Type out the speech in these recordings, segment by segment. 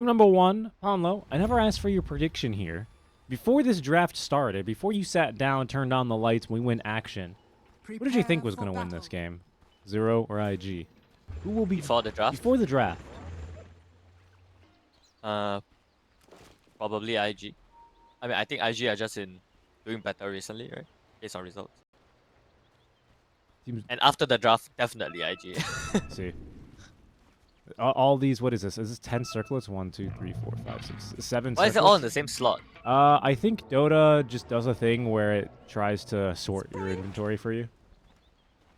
Number one, Ponlo, I never asked for your prediction here. Before this draft started, before you sat down, turned on the lights, we went action. What did you think was going to win this game? Zero or IG? Who will be Before the draft? Before the draft. Probably IG. I mean, I think IG are just doing better recently, right? Based on results. Seems. And after the draft, definitely IG. See. All these, what is this? Is this 10 circlets? 1, 2, 3, 4, 5, 6, 7 Why circlets? is it all in the same slot? I think Dota just does a thing where it tries to sort your inventory for you.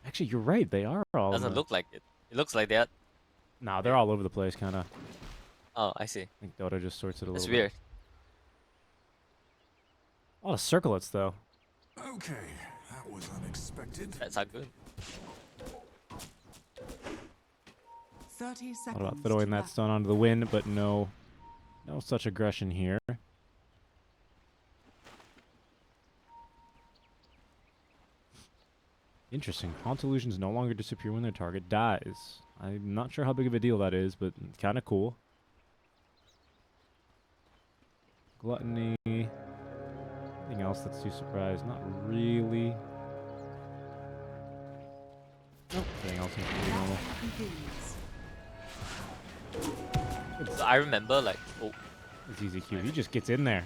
Actually, you're right. They are all. Doesn't look like it. It looks like that. Nah, they're all over the place, kind of. Oh, I see. I think Dota just sorts it a little It's bit. weird. A lot of circlets, though. Okay, that was unexpected. That's not good. 30 seconds. What about throwing that stone onto the wind, but no such aggression here. Interesting. Haunt illusions no longer disappear when their target dies. I'm not sure how big of a deal that is, but kind of cool. Gluttony. Anything else that's too surprised? Not really. Nope. Anything else seems pretty normal. So I remember like, It's easy Q. He just gets in there.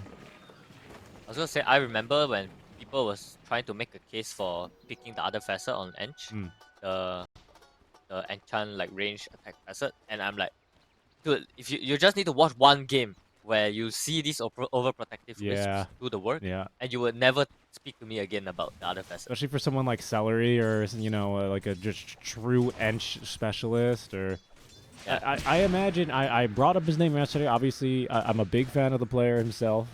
I was gonna say, I remember when people was trying to make a case for picking the other facet on Ench, the enchant like range attack facet, and I'm like, dude, if you just need to watch one game where you see these overprotective wisps do the work, and you would never speak to me again about the other facet. Especially for someone like Celery or like a just true Ench specialist or. Yeah. I imagine I brought up his name yesterday. Obviously, I'm a big fan of the player himself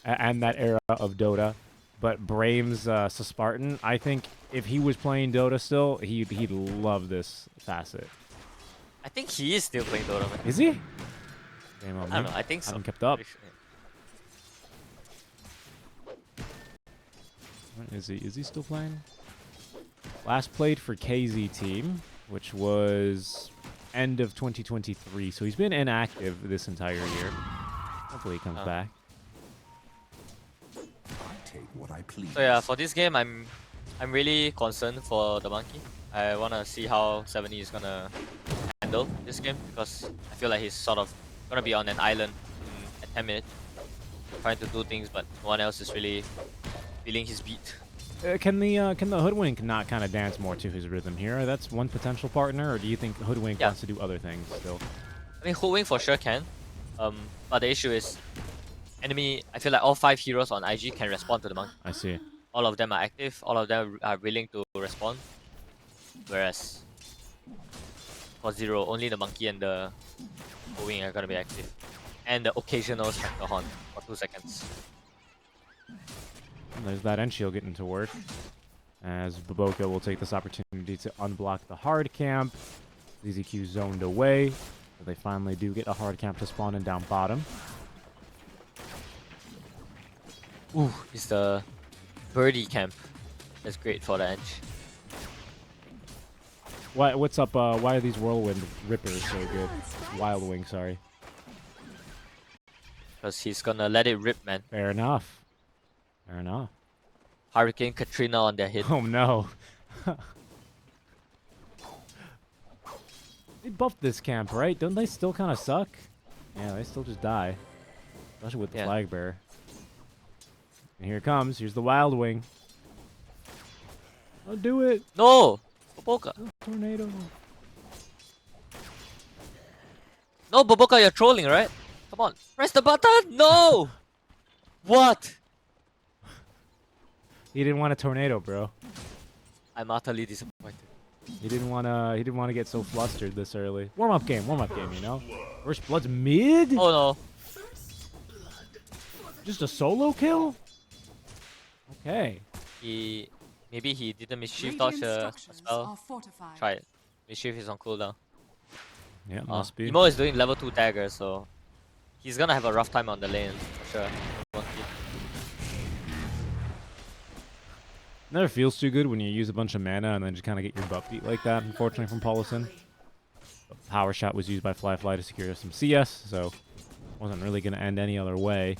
and that era of Dota. But Brames Spartan, I think if he was playing Dota still, he'd love this facet. I think he is still playing Dota. Man. Is he? I don't know. I think so. I haven't kept up. Sure. Is he still playing? Last played for KZ team, which was end of 2023. So he's been inactive this entire year. Hopefully he comes back. Take what I please. So yeah, for this game, I'm really concerned for the monkey. I wanna see how 70 is gonna handle this game because I feel like he's sort of gonna be on an island at 10 minutes, trying to do things, but no one else is really feeling his beat. Can the Hoodwink not kind of dance more to his rhythm here? That's one potential partner, or do you think Hoodwink wants to do other things still? I mean, Hoodwink for sure can, but the issue is enemy. I feel like all 5 heroes on IG can respond to the monkey. I see. All of them are active. All of them are willing to respond. Whereas for Zero, only the monkey and the Hoodwink are gonna be active, and the occasional Spectre Horn for 2 seconds. And there's that end shield getting to work. As Baboka will take this opportunity to unblock the hard camp. ZZQ zoned away. But they finally do get a hard camp to spawn in down bottom. Ooh, it's the birdie camp. That's great for the edge. What's up? Why are these whirlwind rippers so good? Wild Wing, sorry. Because he's gonna let it rip, man. Fair enough. Fair enough. Hurricane Katrina on their head. Oh no. They buffed this camp, right? Don't they still kind of suck? Yeah, they still just die. Especially with the flag bearer. And here it comes. Here's the Wild Wing. Oh, do it. No! Baboka. Oh, tornado. No, Baboka, you're trolling, right? Come on. Press the button! No! What? He didn't want a tornado, bro. I'm utterly disappointed. He didn't wanna get so flustered this early. Warm up game, you know? First Blood's mid? Oh no. Just a solo kill? Okay. Maybe he didn't mischief dodge a spell. Try it. Mischief is on cooldown. Yeah, must be. Emo is doing level 2 dagger, so he's gonna have a rough time on the lane for sure. Never feels too good when you use a bunch of mana and then just kind of get your butt beat like that, unfortunately, from Paulison. Power Shot was used by Flyfly to secure some CS, so Wasn't really going to end any other way.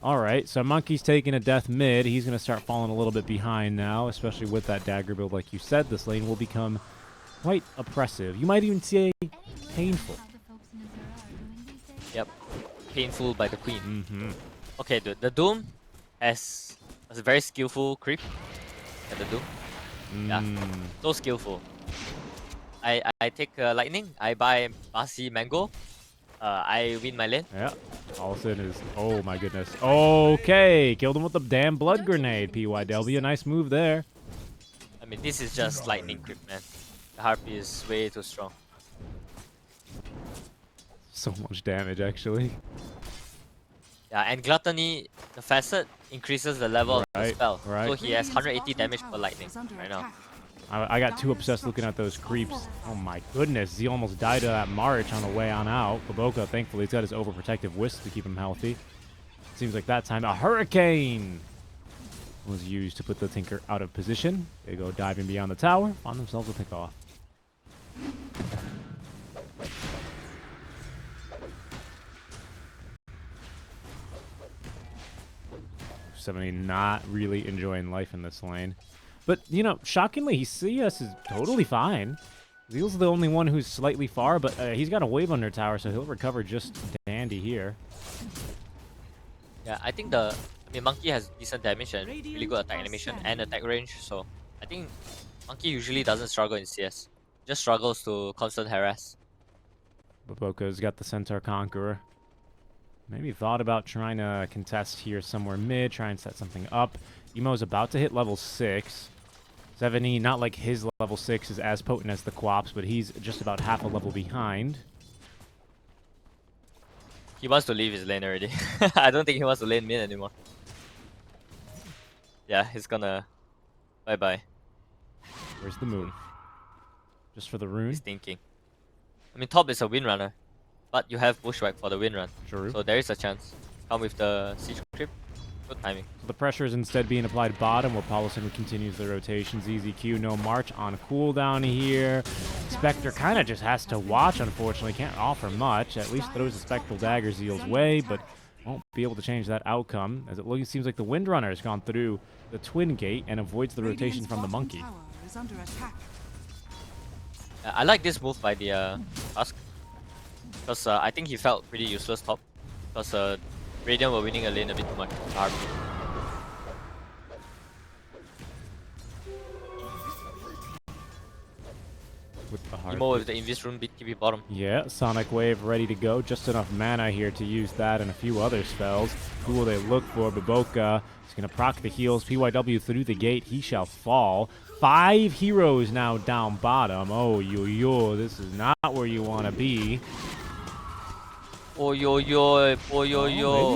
All right, so Monkey's taking a death mid. He's going to start falling a little bit behind now, especially with that dagger build. Like you said, this lane will become quite oppressive. You might even say painful. Yep. Painful by the queen. Mm-hmm. Okay, the Doom has a very skillful creep at the Doom. Yeah, so skillful. I take lightning, I buy Basi Mango, I win my lane. Yeah. Paulson is, oh my goodness. Okay, killed him with the damn blood grenade, PYW. Nice move there. I mean, this is just lightning creep, man. The Harpy is way too strong. So much damage, actually. Yeah, and Gluttony, the facet increases the level of the spell. Right. So he has 180 damage per lightning right now. I got too obsessed looking at those creeps. Oh my goodness, he almost died to that March on the way on out. Baboka, thankfully, he's got his overprotective wisp to keep him healthy. Seems like that time a hurricane was used to put the Tinker out of position. They go diving beyond the tower, find themselves a pick off. 70 not really enjoying life in this lane. But, you know, shockingly, CS is totally fine. Zeal's the only one who's slightly far, but he's got a wave under tower, so he'll recover just dandy here. Yeah, I think Monkey has decent damage and really good attack animation and attack range, so I think Monkey usually doesn't struggle in CS. Just struggles to constant harass. Baboka's got the Centaur Conqueror. Maybe thought about trying to contest here somewhere mid, try and set something up. Emo's about to hit level 6. 70, not like his level 6 is as potent as the Quaps, but he's just about half a level behind. He wants to leave his lane already. I don't think he wants to lane mid anymore. Yeah, he's gonna... Bye-bye. Where's the move? Just for the rune? He's thinking. I mean, top is a windrunner, but you have Bushwhack for the windrun. True. So there is a chance. Come with the siege creep. Good timing. So the pressure is instead being applied bottom, while Paulson continues the rotations. EZQ, no March on cooldown here. Spectre kind of just has to watch, unfortunately. Can't offer much. At least throws the Spectral Dagger Zeal's way, but won't be able to change that outcome, as it seems like the Windrunner has gone through the Twin Gate and avoids the rotation from the Monkey. I like this move by the Tusk, because I think he felt pretty useless top, because Radiant were winning a lane a bit too much. With the heart. Emo with the Invis rune beat TP bottom. Yeah, Sonic Wave ready to go. Just enough mana here to use that and a few other spells. Who will they look for? Baboka is going to proc the heals. PYW through the gate. He shall fall. 5 heroes now down bottom. Oh, yo, this is not where you want to be. Oh, yo.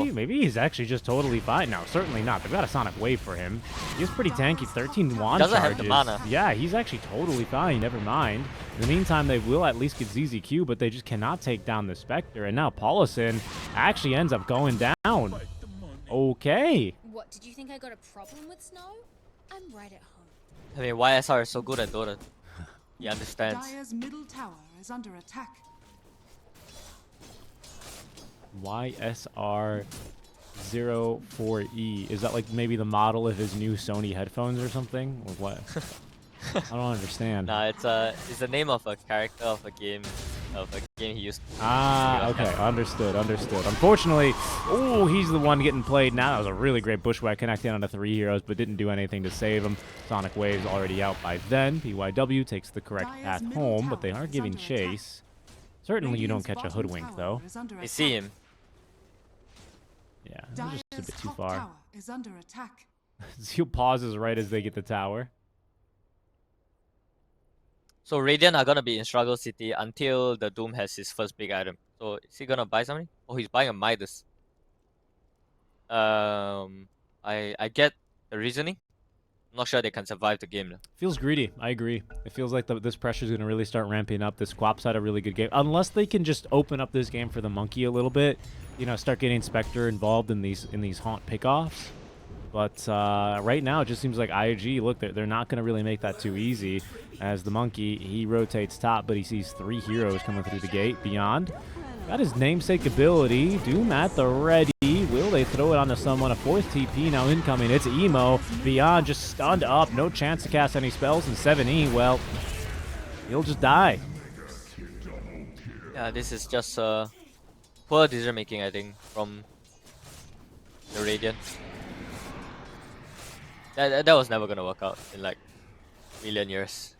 Maybe he's actually just totally fine. No, certainly not. They've got a Sonic Wave for him. He's pretty tanky. 13 wand Doesn't charges. have the mana. Yeah, he's actually totally fine. Never mind. In the meantime, they will at least get ZZQ, but they just cannot take down the Spectre. And now Paulison actually ends up going down. Okay. What, did you think I got a problem with snow? I'm right at home. I mean, YSR is so good at Dota. He understands. Dire's middle tower is under attack. YSR04E. Is that like maybe the model of his new Sony headphones or something? Or what? I don't understand. Nah, it's the name of a character of a game he used. Ah, okay, understood. Unfortunately, oh, he's the one getting played now. That was a really great Bushwhack connecting onto 3 heroes, but didn't do anything to save him. Sonic Wave's already out by then. PYW takes the correct path home, but they are giving chase. Certainly you don't catch a hoodwink, though. You see him. Yeah, that's just a bit too far. Tower is under attack. Zeal pauses right as they get the tower. So Radiant are gonna be in Struggle City until the Doom has his first big item. So is he gonna buy something? Oh, he's buying a Midas. I get the reasoning. I'm not sure they can survive the game though. Feels greedy. I agree. It feels like this pressure is going to really start ramping up. This Quaps had a really good game. Unless they can just open up this game for the Monkey a little bit, you know, start getting Spectre involved in these haunt pickoffs. But right now, it just seems like IG, look, they're not going to really make that too easy. As the Monkey, he rotates top, but he sees 3 heroes coming through the gate. Beyond Got his namesake ability. Doom at the ready. Will they throw it onto someone? A fourth TP now incoming. It's Emo. Beyond just stunned up. No chance to cast any spells. And 7E, well, he'll just die. Yeah, this is just poor decision making, I think, from the Radiant. That was never gonna work out in like million years.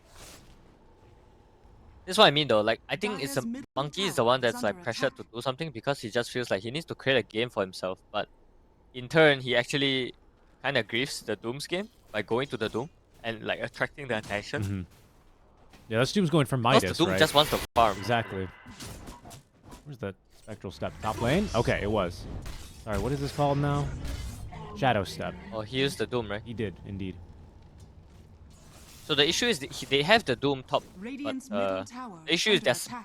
This is what I mean though, like I think it's the Monkey is the one that's like pressured to do something because he just feels like he needs to create a game for himself, but in turn he actually kind of grieves the Doom's game by going to the Doom and like attracting the attention. Yeah, this Doom's going for Because Midas, the Doom right? just wants to farm. Exactly. Where's the Spectral Step? Top lane? Okay, it was. Sorry, what is this called now? Shadow Step. Oh, he used the Doom, right? He did, indeed. So the issue is they have the Doom top, Radiant's but middle tower the issue is is under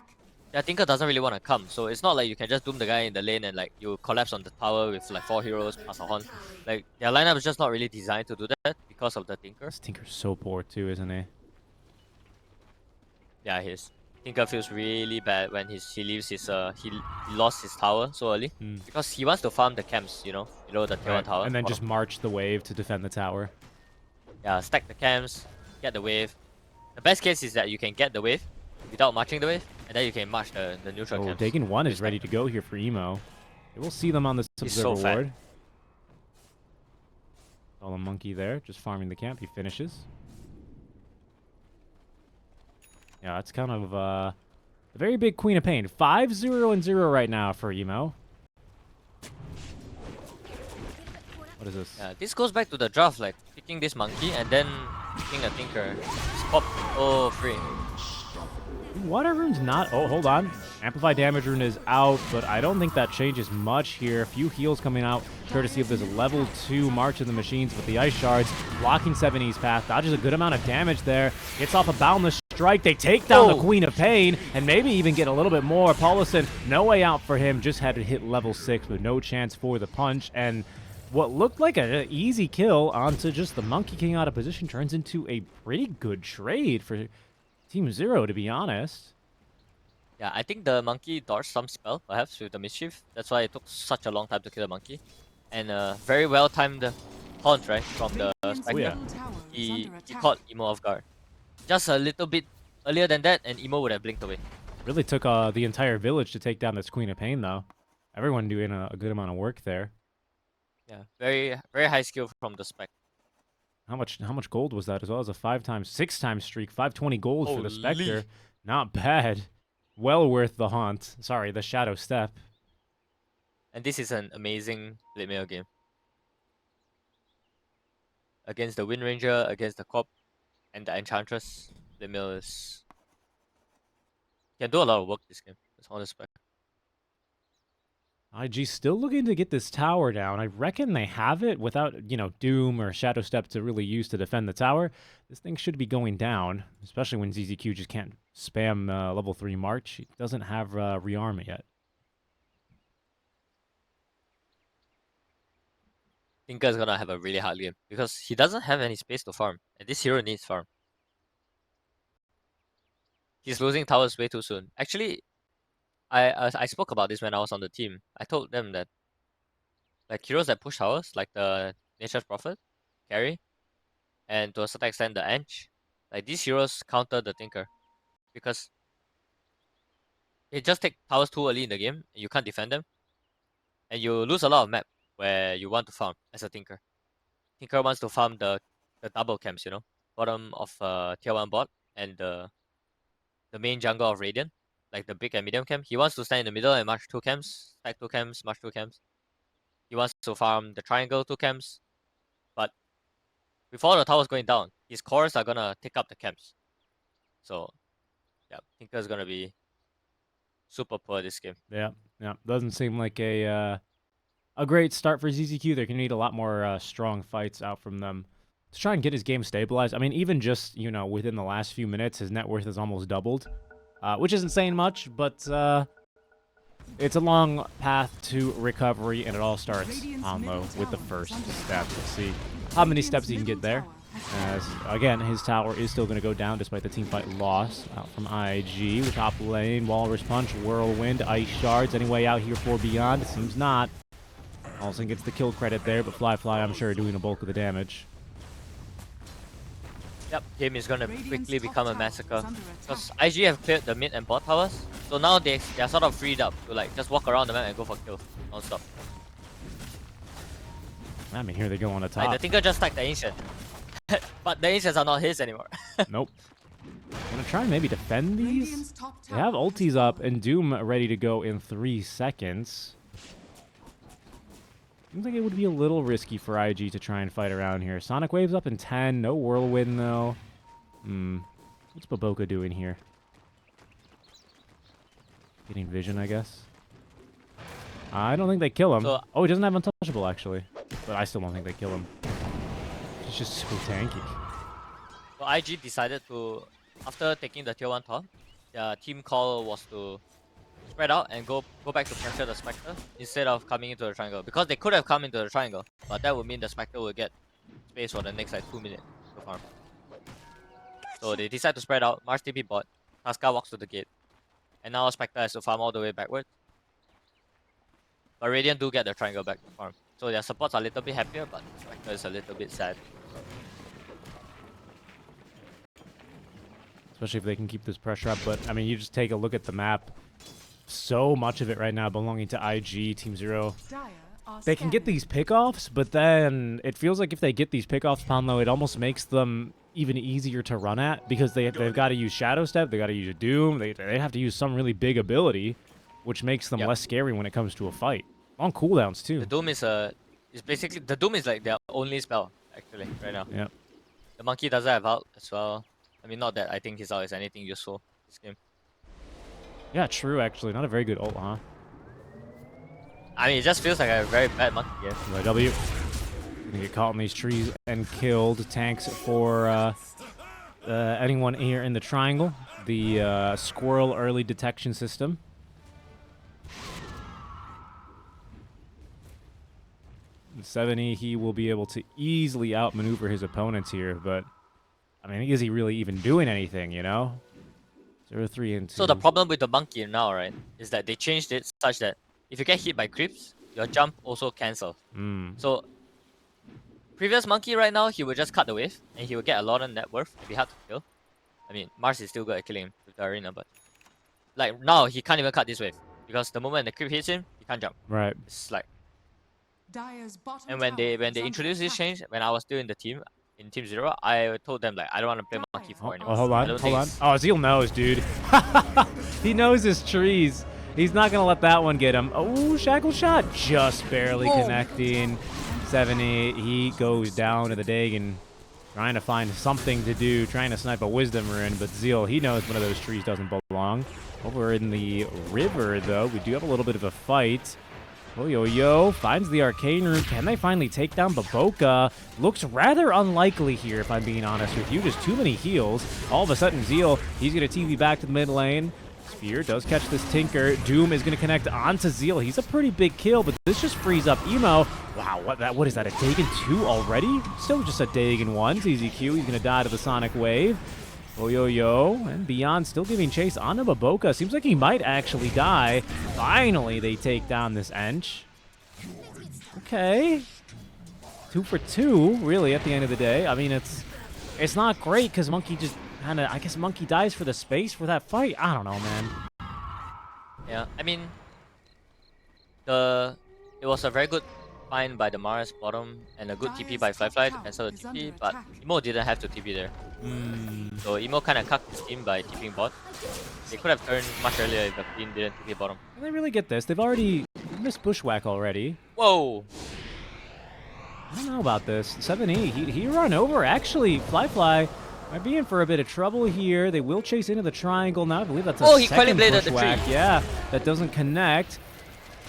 their attack. Tinker doesn't really want to come, so it's not like you can just Doom the guy in the lane and like you collapse on the tower with like 4 heroes plus a Horn. Like their lineup is just not really designed to do that because of the Tinker. This Tinker's so poor too, isn't he? Yeah, his Tinker feels really bad when he leaves his he lost his tower so early because he wants to farm the camps, you know, below the tier 1 tower. And then just march the wave to defend the tower. Yeah, stack the camps, get the wave. The best case is that you can get the wave without marching the wave, and then you can march the neutral camps. Dagon 1 is ready to go here for Emo. We'll see them on the He's observer so fat. ward. All the Monkey there, just farming the camp. He finishes. Yeah, that's kind of a very big Queen of Pain. 5-0-0 right now for Emo. What is this? Yeah, this goes back to the draft, like picking this Monkey and then picking a Tinker. Just pop. Oh, free. Water Rune's not... Oh, hold on. Amplify Damage Rune is out, but I don't think that changes much here. A few heals coming out, courtesy of this level 2 March of the Machines with the Ice Shards, blocking 7E's path. Dodges a good amount of damage there. Gets off a Boundless Strike. They take down the Queen of Pain, and maybe even get a little bit more. Paulison, no way out for him. Just had to hit level 6 with no chance for the punch, and what looked like an easy kill onto just the Monkey King out of position turns into a pretty good trade for Team Zero, to be honest. Yeah, I think the Monkey dodged some spell, perhaps, with the Mischief. That's why it took such a long time to kill the Monkey. And very well timed taunt, right, from the Spectre. yeah. He caught Emo off guard. Just a little bit earlier than that, and Emo would have blinked away. Really took the entire village to take down this Queen of Pain, though. Everyone doing a good amount of work there. Yeah, very very high skill from the Spec. How much gold was that as well? As a 6-time streak, 520 gold for the Spectre. Holy. Not bad. Well worth the haunt. Sorry, the Shadow Step. And this is an amazing late mail game. Against the Wind Ranger, against the Corp, and the Enchantress, late mail is... can do a lot of work this game. It's on the Spec. IG still looking to get this tower down. I reckon they have it without, Doom or Shadow Step to really use to defend the tower. This thing should be going down, especially when ZZQ just can't spam level 3 March. He doesn't have rearm yet. Tinker's gonna have a really hard game because he doesn't have any space to farm, and this hero needs farm. He's losing towers way too soon. Actually, I spoke about this when I was on the team. I told them that like heroes that push towers, like the Nature's Prophet, Carry, and to a certain extent the Ench, like these heroes counter the Tinker because they just take towers too early in the game, and you can't defend them, and you lose a lot of map where you want to farm as a Tinker. Tinker wants to farm the double camps, bottom of tier 1 bot and the main jungle of Radiant. Like the big and medium camp, he wants to stand in the middle and march 2 camps, stack 2 camps, march 2 camps. He wants to farm the triangle 2 camps, but with all the towers going down, his cores are gonna take up the camps. So, yeah, Tinker's gonna be super poor this game. Yeah. Doesn't seem like a great start for ZZQ. They're gonna need a lot more strong fights out from them to try and get his game stabilized. I mean, even just within the last few minutes, his net worth has almost doubled. Which isn't saying much, but it's a long path to recovery, and it all starts on low with the first step. Let's see how many steps he can get there. As, again, his tower is still going to go down despite the teamfight loss. Out from IG with top lane. Walrus Punch, Whirlwind, Ice Shards. Any way out here for Beyond? It seems not. Olsen gets the kill credit there, but Fly, I'm sure, doing the bulk of the damage. Yep, game is gonna quickly become a massacre. Because IG have cleared the mid and bot towers, so now they're sort of freed up to like just walk around the map and go for kills non-stop. I mean, here they go on the top. Like, the Tinker just stacked the Ancient. But the Ancients are not his anymore. Nope. Gonna try and maybe defend these. Radiant's top They have tower has ultis up fallen. and Doom ready to go in 3 seconds. Seems like it would be a little risky for IG to try and fight around here. Sonic Wave's up in 10. No Whirlwind, though. What's Baboka doing here? Getting vision, I guess. I don't think they kill him. So, Oh, he doesn't have Untouchable, actually. But I still don't think they kill him. He's just so tanky. so IG decided to, after taking the tier 1 top, their team call was to spread out and go back to pressure the Spectre instead of coming into the triangle. Because they could have come into the triangle, but that would mean the Spectre will get space for the next like 2 minutes to farm. So they decide to spread out. Mars TP bot. Casca walks to the gate. And now Spectre has to farm all the way backwards. But Radiant do get the triangle back to farm. So their supports are a little bit happier, but Spectre is a little bit sad. Especially if they can keep this pressure up. But, I mean, you just take a look at the map. So much of it right now belonging to IG, Team Zero. Dire are They can get scanning. these pickoffs, but then it feels like if they get these pickoffs, Poundlow, it almost makes them even easier to run at because they've got to use Shadow Step, they got to use Doom, they have to use some really big ability, which makes them less scary when it comes to a fight. On cooldowns too. The Doom is basically the Doom is like their only spell actually right now. Yeah. The Monkey doesn't have out as well. I mean, not that I think his out is anything useful this game. Yeah, true. Actually, not a very good ult, huh? I mean, it just feels like a very bad Monkey game. UIW gonna get caught in these trees and killed. Tanks for anyone here in the triangle. The squirrel early detection system. In 70, he will be able to easily outmaneuver his opponents here, but I mean, is he really even doing anything, you know? 0-3 and 2. So the problem with the Monkey now, right, is that they changed it such that if you get hit by creeps, your jump also cancels. So previous Monkey right now, he would just cut the wave and he would get a lot of net worth. It'd be hard to kill. I mean, Mars is still good at killing him with the arena, but like now he can't even cut this wave because the moment the creep hits him, he can't jump. Right. It's like, Dire's bottom and when they tower is under introduced this attack. change, when I was still in the team, in Team Zero, I told them like I don't want to play Monkey for anymore. Oh, hold I on, don't hold think on. it's- Oh, Zeal knows, dude. He knows his trees. He's not gonna let that one get him. Oh, Shackle Shot just barely connecting. 70, he goes down to the Dagon, trying to find something to do, trying to snipe a Wisdom Rune, but Zeal, he knows one of those trees doesn't belong. Over in the river, though, we do have a little bit of a fight. Oh, yo, finds the Arcane Rune. Can they finally take down Baboka? Looks rather unlikely here, if I'm being honest with you. Just too many heals. All of a sudden, Zeal, he's going to TV back to the mid lane. Spear does catch this Tinker. Doom is going to connect onto Zeal. He's a pretty big kill, but this just frees up Emo. Wow, what is that, a Dagon 2 already? Still just a Dagon 1. ZZQ, he's going to die to the Sonic Wave. Oh, yo, and Beyond still giving chase onto Baboka. Seems like he might actually die. Finally, they take down this Ench. Okay. 2 for 2, really, at the end of the day. I mean, it's not great because Monkey just kind of, I guess Monkey dies for the space for that fight. I don't know, man. Yeah, I mean, it was a very good find by the Mars bottom and a good TP by Fly to cancel the TP, but Emo didn't have to TP there. So Emo kind of cucked his team by TPing bot. They could have turned much earlier if the team didn't TP bottom. Can they really get this? They've already missed Bushwhack already. Whoa! I don't know about this. 7E, he run over. Actually, Fly might be in for a bit of trouble here. They will chase into the triangle now. I believe that's a Oh, he second Quelly-bladed the Bushwhack. tree. Yeah, that doesn't connect.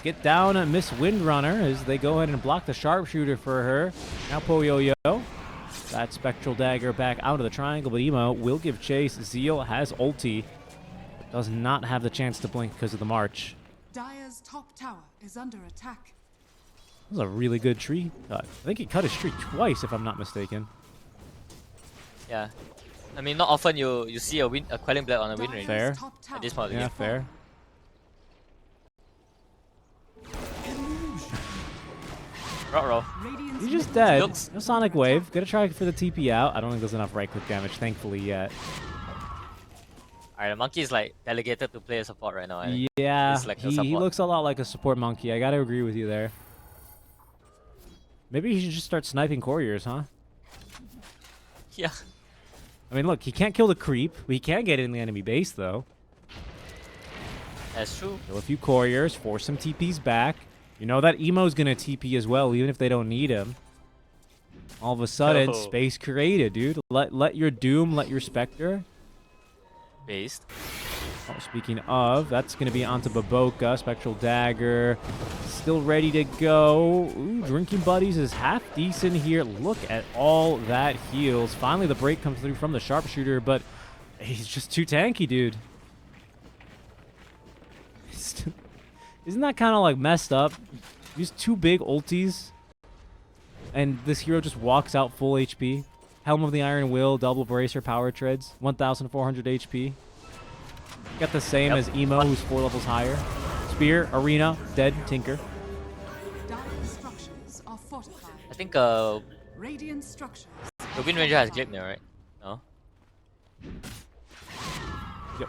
Get down, Miss Windrunner, as they go ahead and block the sharpshooter for her. Now Poyo-Yo. That Spectral Dagger back out of the triangle, but Emo will give chase. Zeal has ulti, but does not have the chance to blink because of the march. Dire's top tower is under attack. That was a really good tree cut. I think he cut his tree twice, if I'm not mistaken. Yeah. I mean, not often you see a Quelling Blade on a win range. Fair. Top tower At this point of the Yeah, game. fair. Roll. Radiant's He's just middle dead. tower Looks- No is Sonic under Wave. attack. Gonna try for the TP out. I don't think there's enough right click damage, thankfully, yet. Alright, the monkey is like delegated to play a support right now. I think. Yeah, He's like a he support. looks a lot like a support monkey. I gotta agree with you there. Maybe he should just start sniping couriers, huh? Yeah. I mean, look, he can't kill the creep. We can get in the enemy base, though. That's true. Kill a few couriers, force some TPs back. You know that Emo's gonna TP as well, even if they don't need him. All of a sudden, Oh. space created, dude. Let your Doom, let your Spectre. Based. Oh, speaking of, that's going to be onto Baboka. Spectral Dagger. Still ready to go. Ooh, Drinking Buddies is half decent here. Look at all that heals. Finally, the break comes through from the Sharpshooter, but he's just too tanky, dude. Isn't that kind of like messed up? These two big ultis, and this hero just walks out full HP. Helm of the Iron Will, double bracer, power treads, 1,400 HP. Got the same Yep. as Emo, who's 4 levels higher. Spear, Arena, dead, Tinker. Dire structures are fortified. I think Radiant structures. the Wind Ranger has Gleipnir, right? No? Yep.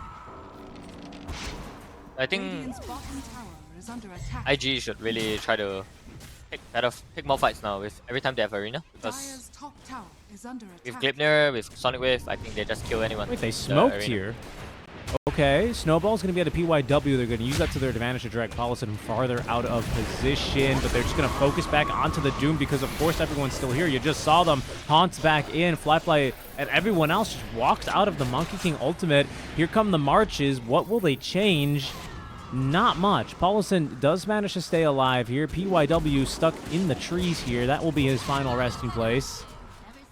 I think Radiant's bottom tower is under attack. IG should really try to pick more fights now with every time they have Arena, because Dire's top tower is under with attack. Gleipnir, with Sonic Wave, I think they just kill anyone. Wait, they in the smoked arena. here. Okay, Snowball's going to be at a PYW. They're going to use that to their advantage to drag Paulison farther out of position, but they're just going to focus back onto the Doom because, of course, everyone's still here. You just saw them. Haunts back in. Flyfly and everyone else just walked out of the Monkey King ultimate. Here come the marches. What will they change? Not much. Paulison does manage to stay alive here. PYW stuck in the trees here. That will be his final resting place.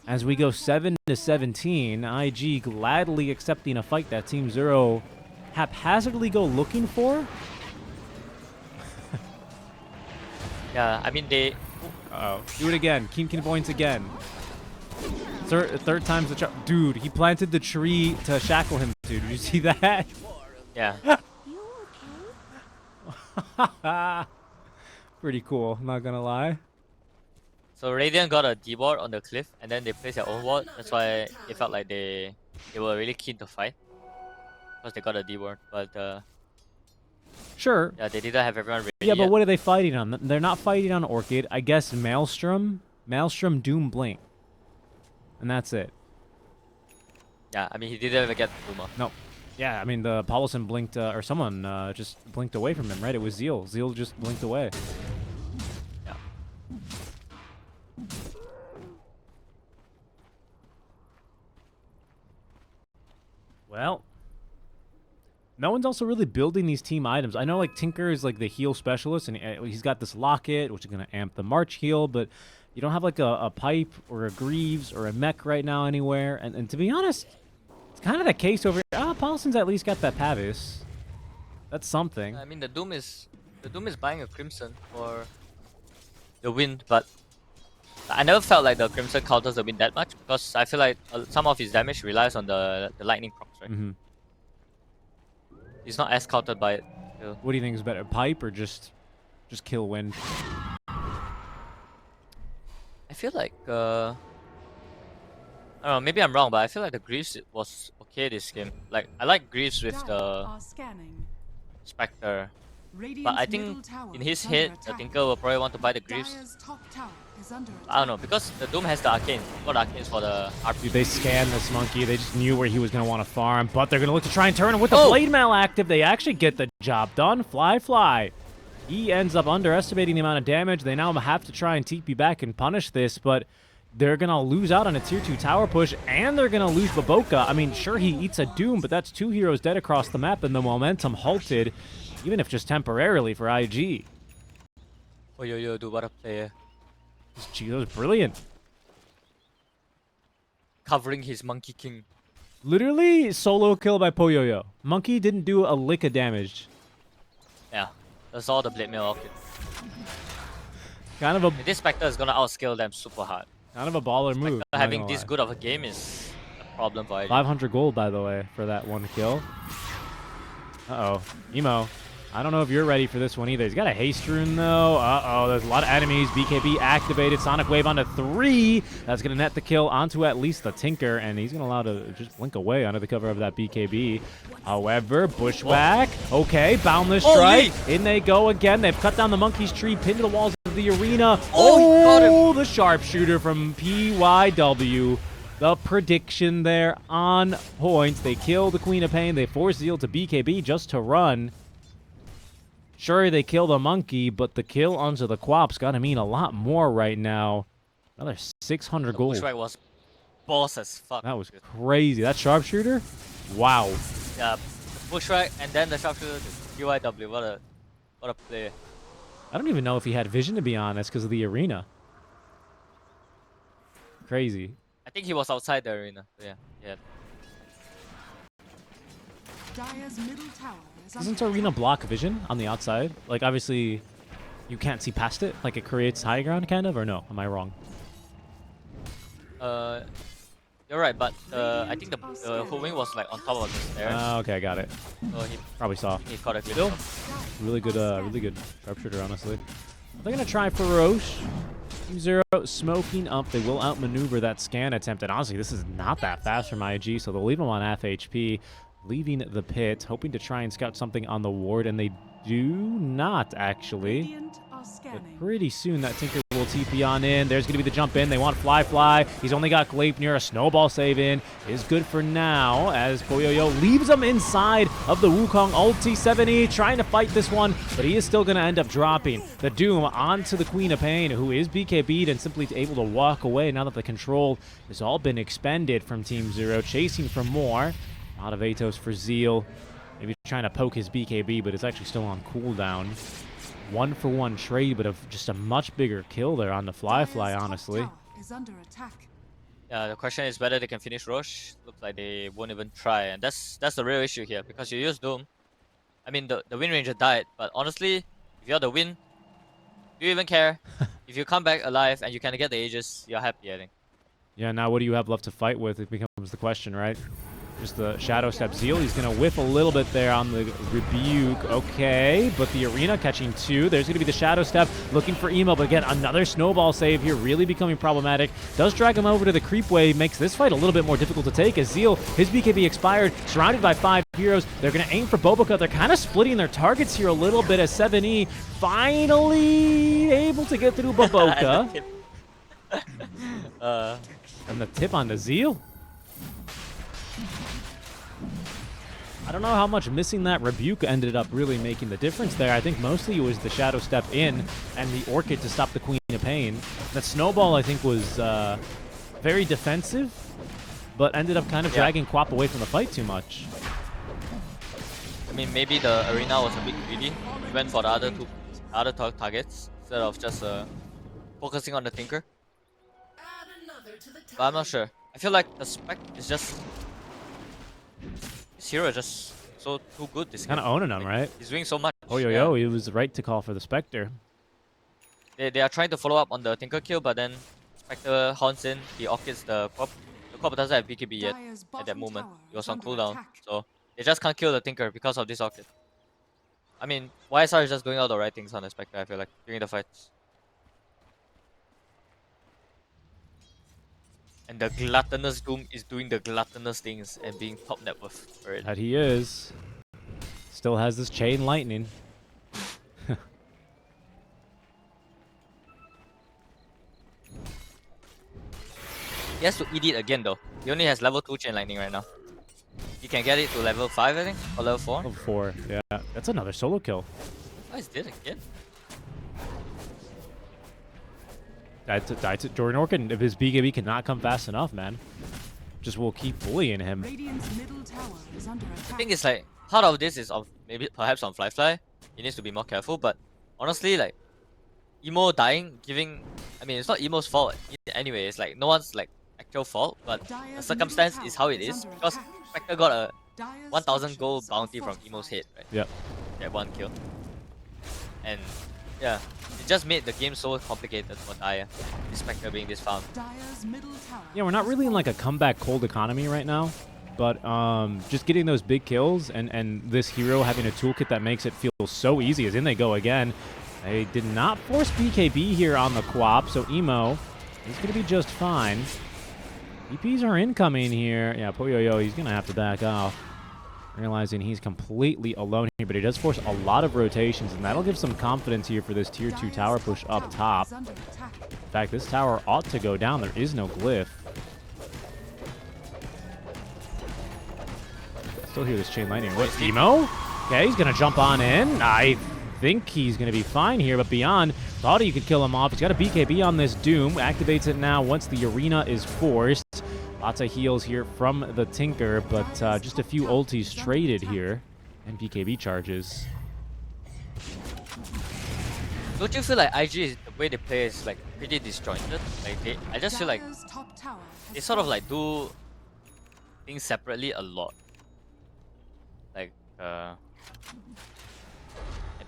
As we go 7-17, IG gladly accepting a fight that Team Zero haphazardly go looking for. Yeah, I mean they. Do it again. Keen points again. Third time's the charm. Dude, he planted the tree to shackle him to. Did you see that? Yeah. You okay? Pretty cool, I'm not gonna lie. So Radiant got a D-ward on the cliff, and then they placed their own ward. That's why it felt like they were really keen to fight, because they got a D-ward. But Sure. yeah, they didn't have everyone ready. Yeah, but yet. what are they fighting on? They're not fighting on Orchid. I guess Maelstrom, Doom, Blink. And that's it. Yeah, I mean he didn't ever get Duma. No. Yeah, I mean, the Paulison blinked, or someone just blinked away from him, right? It was Zeal. Zeal just blinked away. Yeah. Well, no one's also really building these team items. I know, like, Tinker is, like, the heal specialist, and he's got this locket, which is going to amp the March heal, but you don't have, like, a Pipe or a Greaves or a Mech right now anywhere. And to be honest, it's kind of the case over here. Paulison's at least got that Pavis. That's something. I mean the Doom is buying a Crimson for the wind, but I never felt like the Crimson counters the wind that much, because I feel like some of his damage relies on the lightning procs, right? Mm-hmm. He's not as countered by it. So. What do you think is better, Pipe or just kill Wind? I feel like I don't know, maybe I'm wrong, but I feel like the Greaves was okay this game. Like I like Greaves with Dire the are scanning. Spectre, Radiant's but I middle think tower in his is under head, the attack. Tinker will probably want to buy the Greaves. Dire's top tower is under attack. I don't know, because the Doom has the Arcane. Got Arcanes for the RP. Dude, they scanned this monkey. They just knew where he was going to want to farm, but they're going to look to try and turn him with the Oh! Blade Mail active. They actually get the job done. Fly. He ends up underestimating the amount of damage. They now have to try and TP back and punish this, but they're going to lose out on a tier 2 tower push, and they're going to lose Baboka. I mean, sure, he eats a Doom, but that's 2 heroes dead across the map, and the momentum halted, even if just temporarily for IG. Oh yo, dude, what a player. This Chilo's brilliant. Covering his Monkey King. Literally solo kill by Poyoyo. Monkey didn't do a lick of damage. Yeah, that's all the Blade Mail Orchid. Kind of a And this Spectre is gonna outscale them super hard. baller move. Spectre not having gonna this lie. good of a game is a problem for IG. 500 gold, by the way, for that one kill. Uh-oh. Emo. I don't know if you're ready for this one either. He's got a haste rune, though. Uh-oh, there's a lot of enemies. BKB activated. Sonic Wave onto 3. That's going to net the kill onto at least the Tinker, and he's going to allow to just blink away under the cover of that BKB. However, Bushwhack. Okay, Boundless Strike. In they go again. They've cut down the Monkey's Tree, pinned to the walls of the arena. Oh, the sharpshooter from PYW. The prediction there on point. They kill the Queen of Pain. They force Zeal to BKB just to run. Sure, they kill the monkey, but the kill onto the Quap's got to mean a lot more right now. Another 600 gold. Bushwhack was boss as fuck. That was crazy. That sharpshooter? Wow. Yeah, the Bushwhack and then the sharpshooter, the UIW. What a play. I don't even know if he had vision, to be honest, because of the arena. Crazy. I think he was outside the arena. So yeah. Dire's middle tower is Doesn't under arena block vision on the outside? Like, obviously, you can't see past it. Like, it creates high ground, kind of, or no? Am I wrong? You're right, but I think the whole wing was like on top of the stairs. Okay, I got it. So he Probably saw. caught a glimpse. Still, really good sharpshooter, honestly. They're gonna try for Roche. Team Zero smoking up. They will outmaneuver that scan attempt, and honestly, this is not that fast from IG, so they'll leave him on FHP, leaving the pit, hoping to try and scout something on the ward, and they do not actually. Radiant are But scanning. pretty soon that Tinker will TP on in. There's going to be the jump in. They want Fly. He's only got Gleipnir. A snowball save in is good for now as Boyoyo leaves him inside of the Wukong ulti. 7E trying to fight this one, but he is still going to end up dropping. The Doom onto the Queen of Pain, who is BKB'd and simply able to walk away now that the control has all been expended from Team Zero, chasing for more. A lot of Atos for Zeal. Maybe trying to poke his BKB, but it's actually still on cooldown. 1-for-1 trade, but just a much bigger kill there on the Fly, Dire's top honestly. tower is under attack. Yeah, the question is whether they can finish Roche. Looks like they won't even try, and that's the real issue here because you use Doom. I mean, the Wind Ranger died, but honestly, if you're the Wind, do you even care? If you come back alive and you can get the Aegis, you're happy, I think. Yeah, now what do you have left to fight with? It becomes the question, right? Just the Shadow Step Zeal. He's going to whiff a little bit there on the Rebuke. Okay, but the Arena catching 2. There's going to be the Shadow Step looking for Emo, but again, another snowball save here, really becoming problematic. Does drag him over to the creep wave, makes this fight a little bit more difficult to take as Zeal, his BKB expired, surrounded by 5 heroes. They're going to aim for Boboka. They're kind of splitting their targets here a little bit as 7E finally able to get through Boboka. And the tip on the Zeal. I don't know how much missing that Rebuke ended up really making the difference there. I think mostly it was the Shadow Step in and the Orchid to stop the Queen of Pain. That Snowball, I think, was very defensive, but ended up kind of dragging Quap away from the fight too much. I mean, maybe the Arena was a bit greedy. He went for the other targets instead of just focusing on the Tinker. But I'm not sure. I feel like the Spec is just... This hero is just so too good this Kind of game. owning him, right? He's doing so much. Oh, yo, he was right to call for the Spectre. They are trying to follow up on the Tinker kill, but then Spectre haunts in, he orchids the Quap. The Quap doesn't have BKB yet Dire's at that bottom moment. tower He was is on under cooldown, attack. so they just can't kill the Tinker because of this orchid. I mean, YSR is just doing all the right things on the Spectre, I feel like, during the fights. And the gluttonous Doom is doing the gluttonous things and being top net worth for it. That he is. Still has this Chain Lightning. He has to eat it again though. He only has level 2 Chain Lightning right now. He can get it to level 5, I think, or level 4. Level 4, yeah. That's another solo kill. Oh, he's dead again. Died to Jordan Orchid. If his BKB cannot come fast enough, man, just will keep bullying him. Radiant's middle tower is under attack. I think it's like, part of this is of maybe perhaps on Fly. He needs to be more careful, but honestly, like, Emo dying, I mean, it's not Emo's fault anyway, it's like, no one's like actual fault, but the circumstance is how it is, because Spectre got a Dire's 1000 structures gold are bounty from fortified. Emo's head, right? Yep. That one kill. And Yeah, it just made the game so complicated for Dire, the Spectre being this farm. Dire's middle tower. Yeah, we're not really in like a comeback cold economy right now, but just getting those big kills and this hero having a toolkit that makes it feel so easy. As in they go again. They did not force BKB here on the Quap, so Emo is going to be just fine. EPs are incoming here. Yeah, Poyoyo, he's going to have to back off. Realizing he's completely alone here, but he does force a lot of rotations, and that'll give some confidence here for this tier 2 tower push up top. Is under attack. In fact, this tower ought to go down. There is no glyph. Still hear this chain lightning. What, Emo? Okay, he's going to jump on in. I think he's going to be fine here, but Beyond thought he could kill him off. He's got a BKB on this Doom. Activates it now once the arena is forced. Lots of heals here from the Tinker, but just a few ultis traded here. And BKB charges. Don't you feel like IG, the way they play is like pretty disjointed? Like I just feel like Dire's top tower has they sort of like do things separately a lot. Like and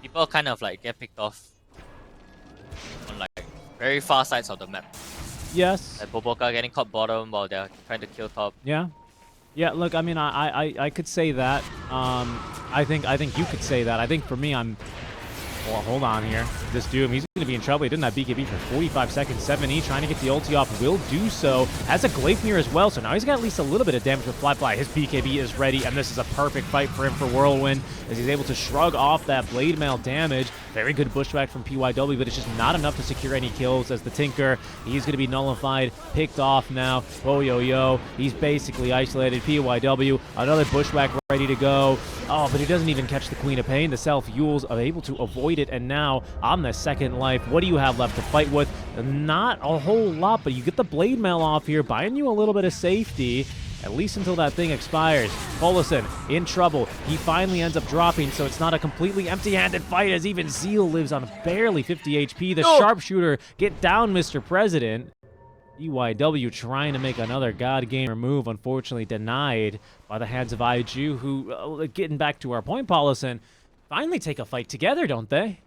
people kind of like get picked off on like very far sides of the map. Yes. Like Boboka getting caught bottom while they're trying to kill top. Yeah. Yeah, look, I mean, I could say that. I think you could say that. I think for me, well, hold on here. This Doom, he's going to be in trouble. He didn't have BKB for 45 seconds. 7E trying to get the ulti off. Will do so. Has a Gleipnir as well, so now he's got at least a little bit of damage with Fly. His BKB is ready, and this is a perfect fight for him for Whirlwind, as he's able to shrug off that blade mail damage. Very good bushwhack from PYW, but it's just not enough to secure any kills as the Tinker, he's going to be nullified, picked off now. Oh, yo. He's basically isolated. PYW, another bushwhack ready to go. Oh, but he doesn't even catch the Queen of Pain. The Self-Yules are able to avoid it, and now on the second life, what do you have left to fight with? Not a whole lot, but you get the blade mail off here, buying you a little bit of safety, at least until that thing expires. Folison in trouble. He finally ends up dropping, so it's not a completely empty-handed fight, as even Zeal lives on barely 50 HP. The sharpshooter, get down, Mr. President. EYW trying to make another God Gamer move, unfortunately denied by the hands of IG, who, getting back to our point, Paulison, finally take a fight together, don't they?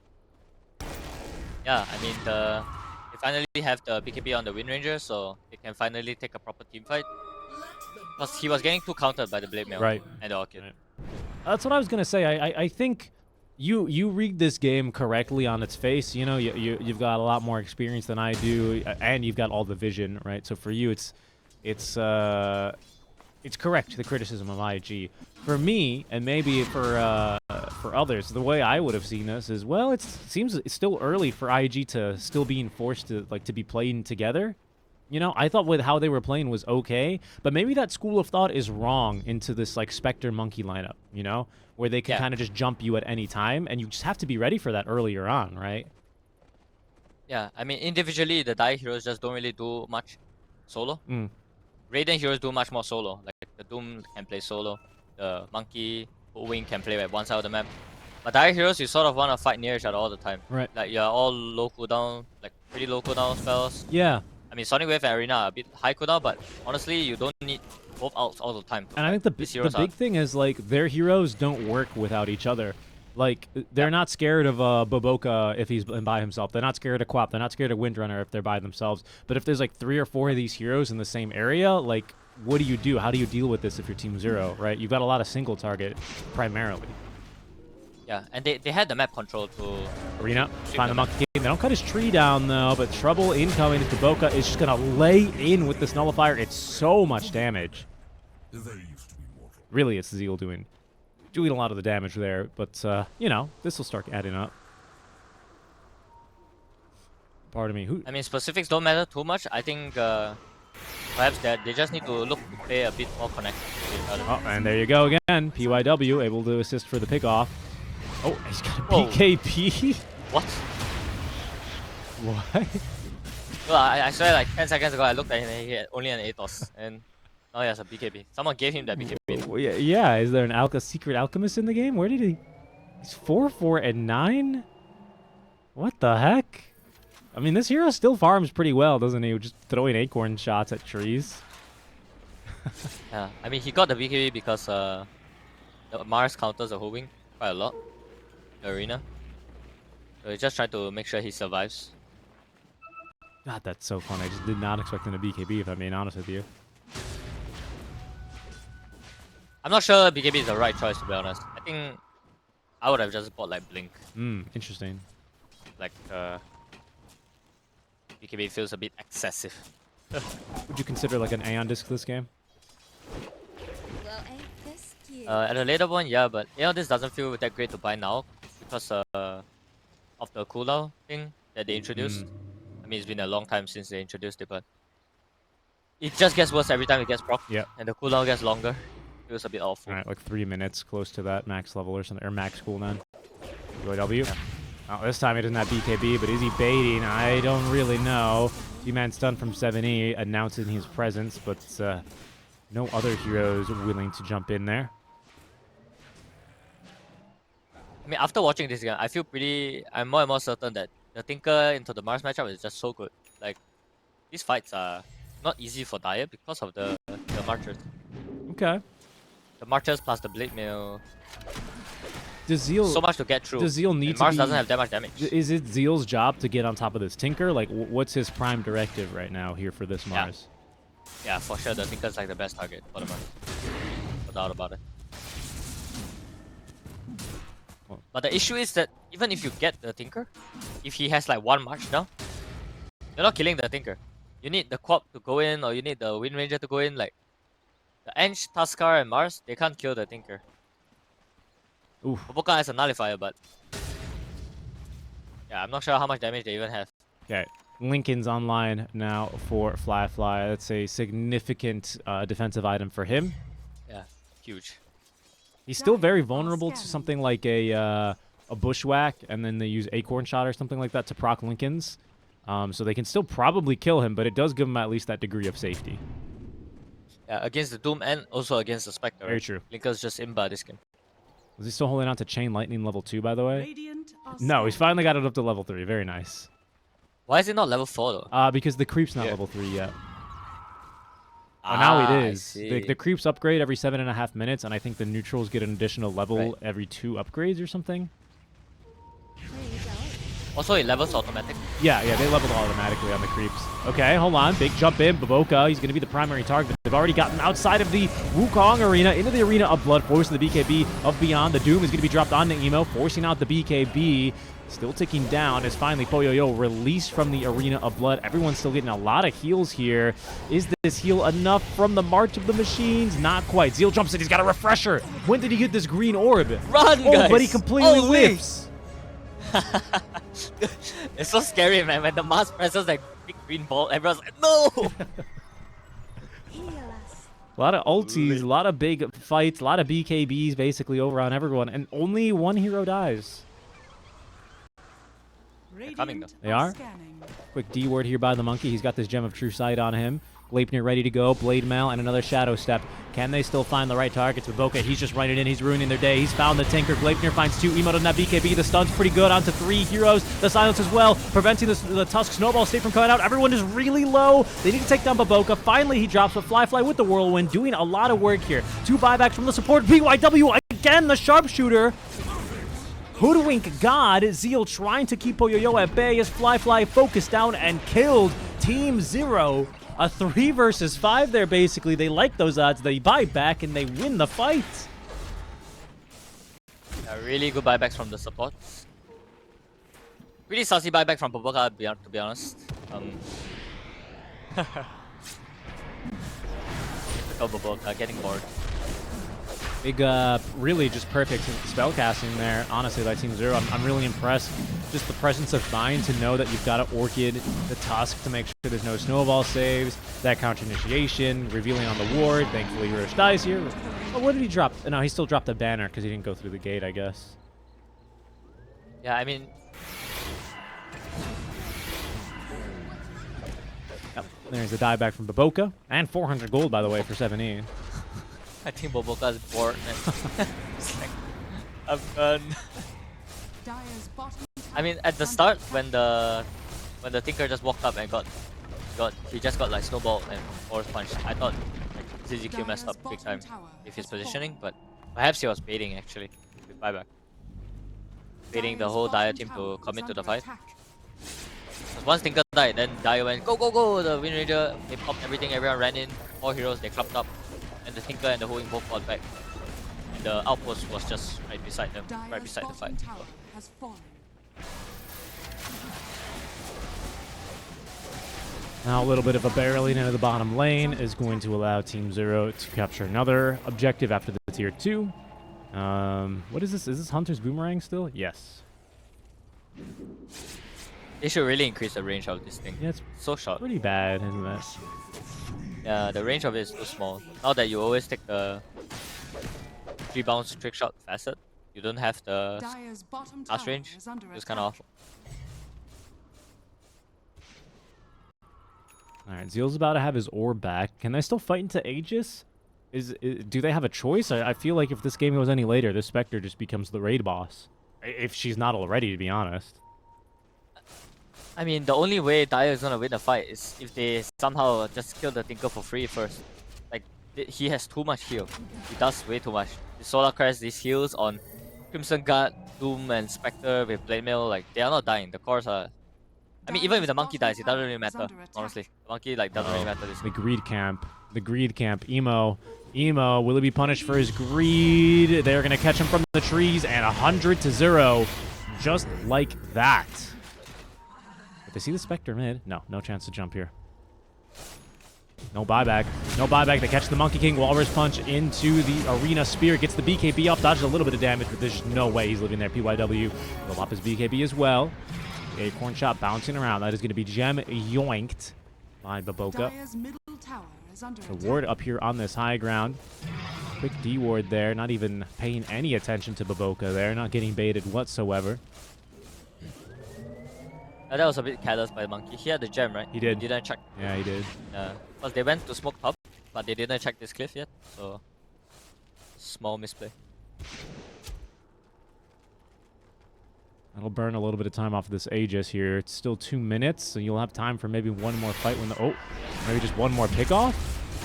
Yeah, I mean they finally have the BKB on the Wind Ranger, so they can finally take a proper team fight. Because he was getting too countered by the Blade Mail and the Orchid. Right. That's what I was gonna say. I think you read this game correctly on its face. You know, you've got a lot more experience than I do, and you've got all the vision, right? So for you, it's correct, the criticism of IG. For me, and maybe for others, the way I would have seen this is, well, it seems it's still early for IG to still being forced to be playing together. You know, I thought with how they were playing was okay, but maybe that school of thought is wrong into this like Spectre Monkey lineup, you know, where they can kind of just jump you at any time, and you just have to be ready for that earlier on, right? Yeah, I mean individually the Dire heroes just don't really do much solo. Raiden heroes do much more solo. Like the Doom can play solo, the Monkey Wing can play at one side of the map. But Dire heroes, you sort of want to fight near each other all the time. Right. Like you're all low cooldown, like pretty low cooldown spells. Yeah. I mean, Sonic Wave and Arena are a bit high cooldown, but honestly, you don't need both outs all the time. And I think the big thing is, like, their heroes don't work without each other. Like, they're not scared of Boboka if he's by himself. They're not scared of Quap. They're not scared of Windrunner if they're by themselves. But if there's, like, 3 or 4 of these heroes in the same area, like, what do you do? How do you deal with this if you're Team 0, right? You've got a lot of single target, primarily. Yeah, and they had the map control to... Arena, find the Monkey. They don't cut his tree down, though, but trouble incoming. Boboka is just going to lay in with this nullifier. It's so much damage. Really, it's Zeal doing a lot of the damage there, but, you know, this will start adding up. Pardon me. I mean, specifics don't matter too much. I think perhaps that they just need to look to play a bit more connected to each other. Oh, and there you go again. PYW able to assist for the pickoff. Oh, he's got a BKB. What? What? Well, I swear like 10 seconds ago I looked at him and he had only an Athos. And now he has a BKB. Someone gave him that BKB. Yeah, is there an secret alchemist in the game? Where did he... He's 4, and 9? What the heck? I mean, this hero still farms pretty well, doesn't he? Just throwing acorn shots at trees. Yeah, I mean, he got the BKB because the Mars counters the whole wing quite a lot. The arena. So he's just trying to make sure he survives. God, that's so fun. I just did not expect him to BKB, if I'm being honest with you. I'm not sure BKB is the right choice, to be honest. I think I would have just bought like Blink. Interesting. Like BKB feels a bit excessive. Would you consider like an Aeon disc this game? Well, ain't this cute? At a later one, yeah, but this doesn't feel that great to buy now because of the cooldown thing that they introduced. I mean, it's been a long time since they introduced it, but it just gets worse every time it gets proc. Yep. And the cooldown gets longer. Feels a bit awful. All right, like 3 minutes, close to that max level or something, or max cooldown. UAW. Yeah. Oh, this time he doesn't have BKB, but is he baiting? I don't really know. G-Man stun from 7E, announcing his presence, but no other heroes willing to jump in there. I mean, after watching this game, I'm more and more certain that the Tinker into the Mars matchup is just so good. Like, these fights are not easy for Dyer because of the Marchers. Okay. The Marchers plus the Blade Mail. Does Zeal So much to get through. Does Zeal need and to Mars be, doesn't have that much damage. Is it Zeal's job to get on top of this Tinker? Like, what's his prime directive right now here for this Mars? Yeah, for sure. The Tinker's like the best target for the Mars. No doubt about it. But the issue is that even if you get the Tinker, if he has like one March down, you're not killing the Tinker. You need the Quap to go in, or you need the Wind Ranger to go in. Like, the Ench, Tuskar, and Mars, they can't kill the Tinker. Oof. Boboka has a nullifier, but yeah, I'm not sure how much damage they even have. Okay. Lincoln's online now for Fly. That's a significant defensive item for him. Yeah, huge. He's still very vulnerable to something like a Bushwhack, and then they use Acorn Shot or something like that to proc Lincoln's. So they can still probably kill him, but it does give him at least that degree of safety. Yeah, against the Doom and also against the Spectre. Very true. Lincoln's just imba this game. Is he still holding on to Chain Lightning level 2, by the way? Radiant are No, he's scanning. finally got it up to level 3. Very nice. Why is it not level 4 though? Because the creep's not Yeah. level 3 yet. Oh, now it I is. see. The creeps upgrade every 7.5 minutes, and I think the neutrals get an additional level Right. every 2 upgrades or something. Where are you going? Also, it levels automatic. Yeah, they leveled automatically on the creeps. Okay, hold on. Big jump in. Baboka, he's going to be the primary target. They've already gotten outside of the Wukong arena into the arena of blood, forcing the BKB of Beyond. The Doom is going to be dropped onto Emo, forcing out the BKB. Still ticking down as finally Poyoyo released from the arena of blood. Everyone's still getting a lot of heals here. Is this heal enough from the March of the Machines? Not quite. Zeal jumps in. He's got a refresher. When did he get this green orb? Run, Oh, guys! but he completely Holy! whiffs. It's so scary, man. When the Mars presses like big green ball, everyone's like, no! Heal us. A lot of ultis, a lot of big fights, a lot of BKBs basically over on everyone, and only one hero dies. coming, though. Radiant They are? scanning. Quick D word here by the monkey. He's got this Gem of True Sight on him. Gleipnir ready to go. Blade Mail and another Shadow Step. Can they still find the right targets? With Boca, he's just running in. He's ruining their day. He's found the Tinker. Gleipnir finds 2. Emo doesn't have BKB. The stun's pretty good onto 3 heroes. The silence as well, preventing the Tusk Snowball State from coming out. Everyone is really low. They need to take down Baboka. Finally, he drops a Fly with the Whirlwind, doing a lot of work here. 2 buybacks from the support. BYW again, the Sharpshooter. Hoodwink God. Zeal trying to keep Poyoyo at bay as Fly focused down and killed Team Zero. A 3 versus 5 there, basically. They like those odds. They buy back and they win the fight. Yeah, really good buybacks from the supports. Really saucy buyback from Boboka, to be honest. Boboka getting bored. Big, really just perfect spellcasting there, honestly, by Team Zero. I'm really impressed. Just the presence of mind to know that you've got to Orchid the Tusk to make sure there's no snowball saves, that counter initiation, revealing on the ward. Thankfully, Hirosh dies here. Oh, what did he drop? No, he still dropped the banner because he didn't go through the gate, I guess. Yeah, I mean, Yep. There's the dieback from Baboka. And 400 gold, by the way, for 7E. I think Boboka is bored. And it's like, I'm done. Dire's bottom I mean, at the start, when the Tinker just walked up and he just got like snowball and force punch. I thought like ZZQ messed up big time with his positioning, but perhaps he was baiting actually with buyback. waiting the Dire's whole Dire bottom team tower to come is into the under fight. attack. 'Cause once Tinker died, then Dire went go go go. The Wind Ranger, they popped everything. Everyone ran in. All heroes they clubbed up, and the Tinker and the Hoeing both fought back. And the outpost was just right beside them, right Dire's beside the bottom fight. tower has fallen. Now a little bit of a barreling into the bottom lane is going to allow Team Zero to capture another objective after the tier 2. What is this? Is this Hunter's Boomerang still? Yes. They should really increase the range of this thing. Yeah, it's So short. pretty bad, isn't it? Yeah, the range of it is too small. Now that you always take the 3 bounce trick shot facet, you don't have the Dire's bottom fast tower range. is under It's kind of attack. awful. Alright, Zeal's about to have his orb back. Can they still fight into Aegis? Do they have a choice? I feel like if this game goes any later, this Spectre just becomes the raid boss. If she's not already, to be honest. I mean, the only way Dire is gonna win the fight is if they somehow just kill the Tinker for free first. Like, he has too much heal. He does way too much. The Solar Crest, these heals on Crimson Guard, Doom, and Spectre with Blade Mail, like, they are not dying. The cores are... I mean, even if the monkey dies, it doesn't really matter, honestly. The monkey, like, doesn't really matter this The greed camp. The greed camp. Emo. Will he be punished for his greed? They're going to catch him from the trees, and 100-0. Just like that. If they see the Spectre mid, no chance to jump here. No buyback. They catch the Monkey King. Walrus Punch into the Arena Spear. Gets the BKB off. Dodges a little bit of damage, but there's just no way he's living there. PYW will up his BKB as well. Acorn shot bouncing around. That is going to be gem yoinked by Baboka. Dire's middle tower is under The attack. ward up here on this high ground. Quick D ward there. Not even paying any attention to Baboka there. Not getting baited whatsoever. That was a bit careless by the monkey. He had the gem, right? He did. He didn't check. Yeah, he did. Because they went to smoke top, but they didn't check this cliff yet, so... Small misplay. That'll burn a little bit of time off of this Aegis here. It's still 2 minutes, so you'll have time for maybe one more fight when the... Oh, maybe just one more pickoff.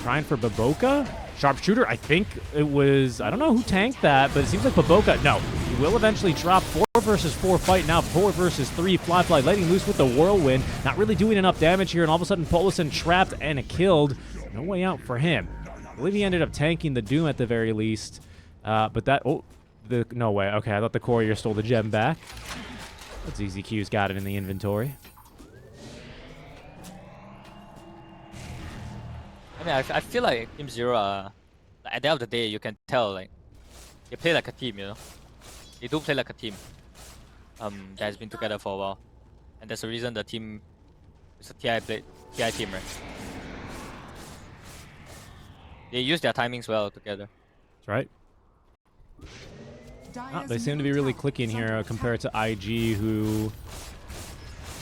Trying for Baboka. Sharpshooter, I think it was... I don't know who tanked that, but it seems like Baboka... No, he will eventually drop 4 versus 4 fight now. 4 versus 3. Fly letting loose with the Whirlwind. Not really doing enough damage here, and all of a sudden Polison trapped and killed. No way out for him. I believe he ended up tanking the Doom at the very least. But that... Oh, no way. Okay, I thought the courier stole the gem back. But ZZQ's got it in the inventory. I mean, I feel like Team Zero at the end of the day, you can tell, like, they play like a team, you know? They do play like a team. That has been together for a while. And that's the reason the team is a TI team, right? They use their timings well together. That's right. They seem to be really clicking here compared to IG, who...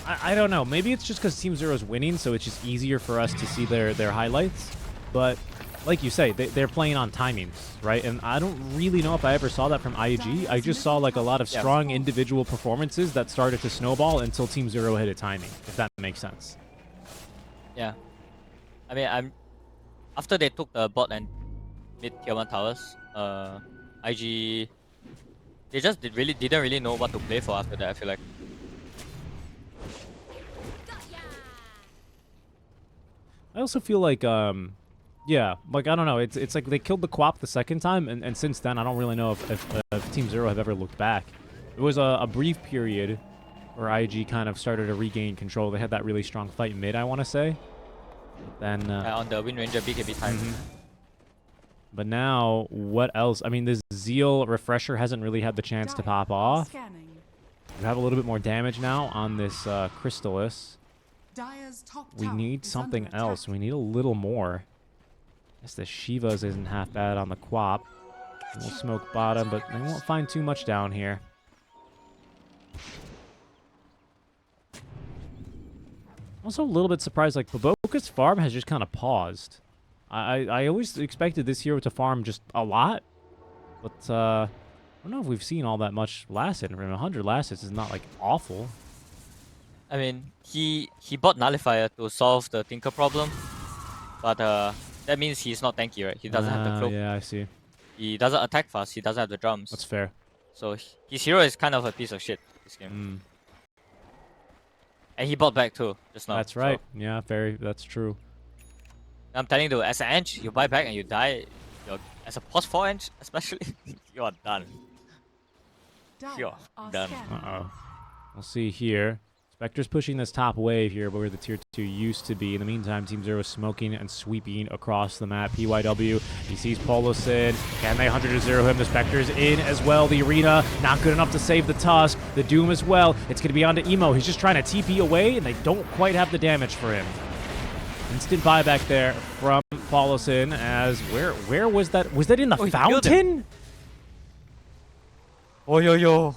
I don't know. Maybe it's just because Team Zero's winning, so it's just easier for us to see their highlights. But, like you say, they're playing on timings, right? And I don't really know if I ever saw that from IG. I just saw, like, a lot of strong individual performances that started to snowball until Team Zero hit a timing, if that makes sense. Yeah. I mean, after they took the bot and mid tier 1 towers, IG... They just didn't really know what to play for after that, I feel like. I also feel like, yeah, like, I don't know. It's like they killed the Quap the second time, and since then, I don't really know if Team Zero have ever looked back. It was a brief period where IG kind of started to regain control. They had that really strong fight mid, I want to say. Then On the Wind Ranger BKB time. But now, what else? I mean, this Zeal Refresher hasn't really had the chance to pop off. Scanning. We have a little bit more damage now on this Crystallis. Dire's top We tower need is something under else. attack. We need a little more. I guess the Shivas isn't half bad on the Quap. We'll smoke bottom, but they won't find too much down here. Also a little bit surprised, like, Baboka's farm has just kind of paused. I always expected this hero to farm just a lot, but I don't know if we've seen all that much last hit. 100 last hits is not, like, awful. I mean, he bought Nullifier to solve the Tinker problem, but that means he's not tanky, right? He doesn't have the cloak. Yeah, I see. He doesn't attack fast. He doesn't have the drums. That's fair. So his hero is kind of a piece of shit this game. And he bought back too just now. That's right. Yeah, that's true. I'm telling you, as an Eng, you buy back and you die. As a post 4 Eng, especially, you are done. Dire You're are done. scanning. We'll see here. Spectre's pushing this top wave here, where the tier 2 used to be. In the meantime, Team Zero is smoking and sweeping across the map. PYW, he sees Polosin. Can they 100-0 him? The Spectre's in as well. The arena, not good enough to save the Tusk. The Doom as well. It's going to be on to Emo. He's just trying to TP away, and they don't quite have the damage for him. Instant buyback there from Polosin, as where was that? Was that in the fountain? Oh, yo.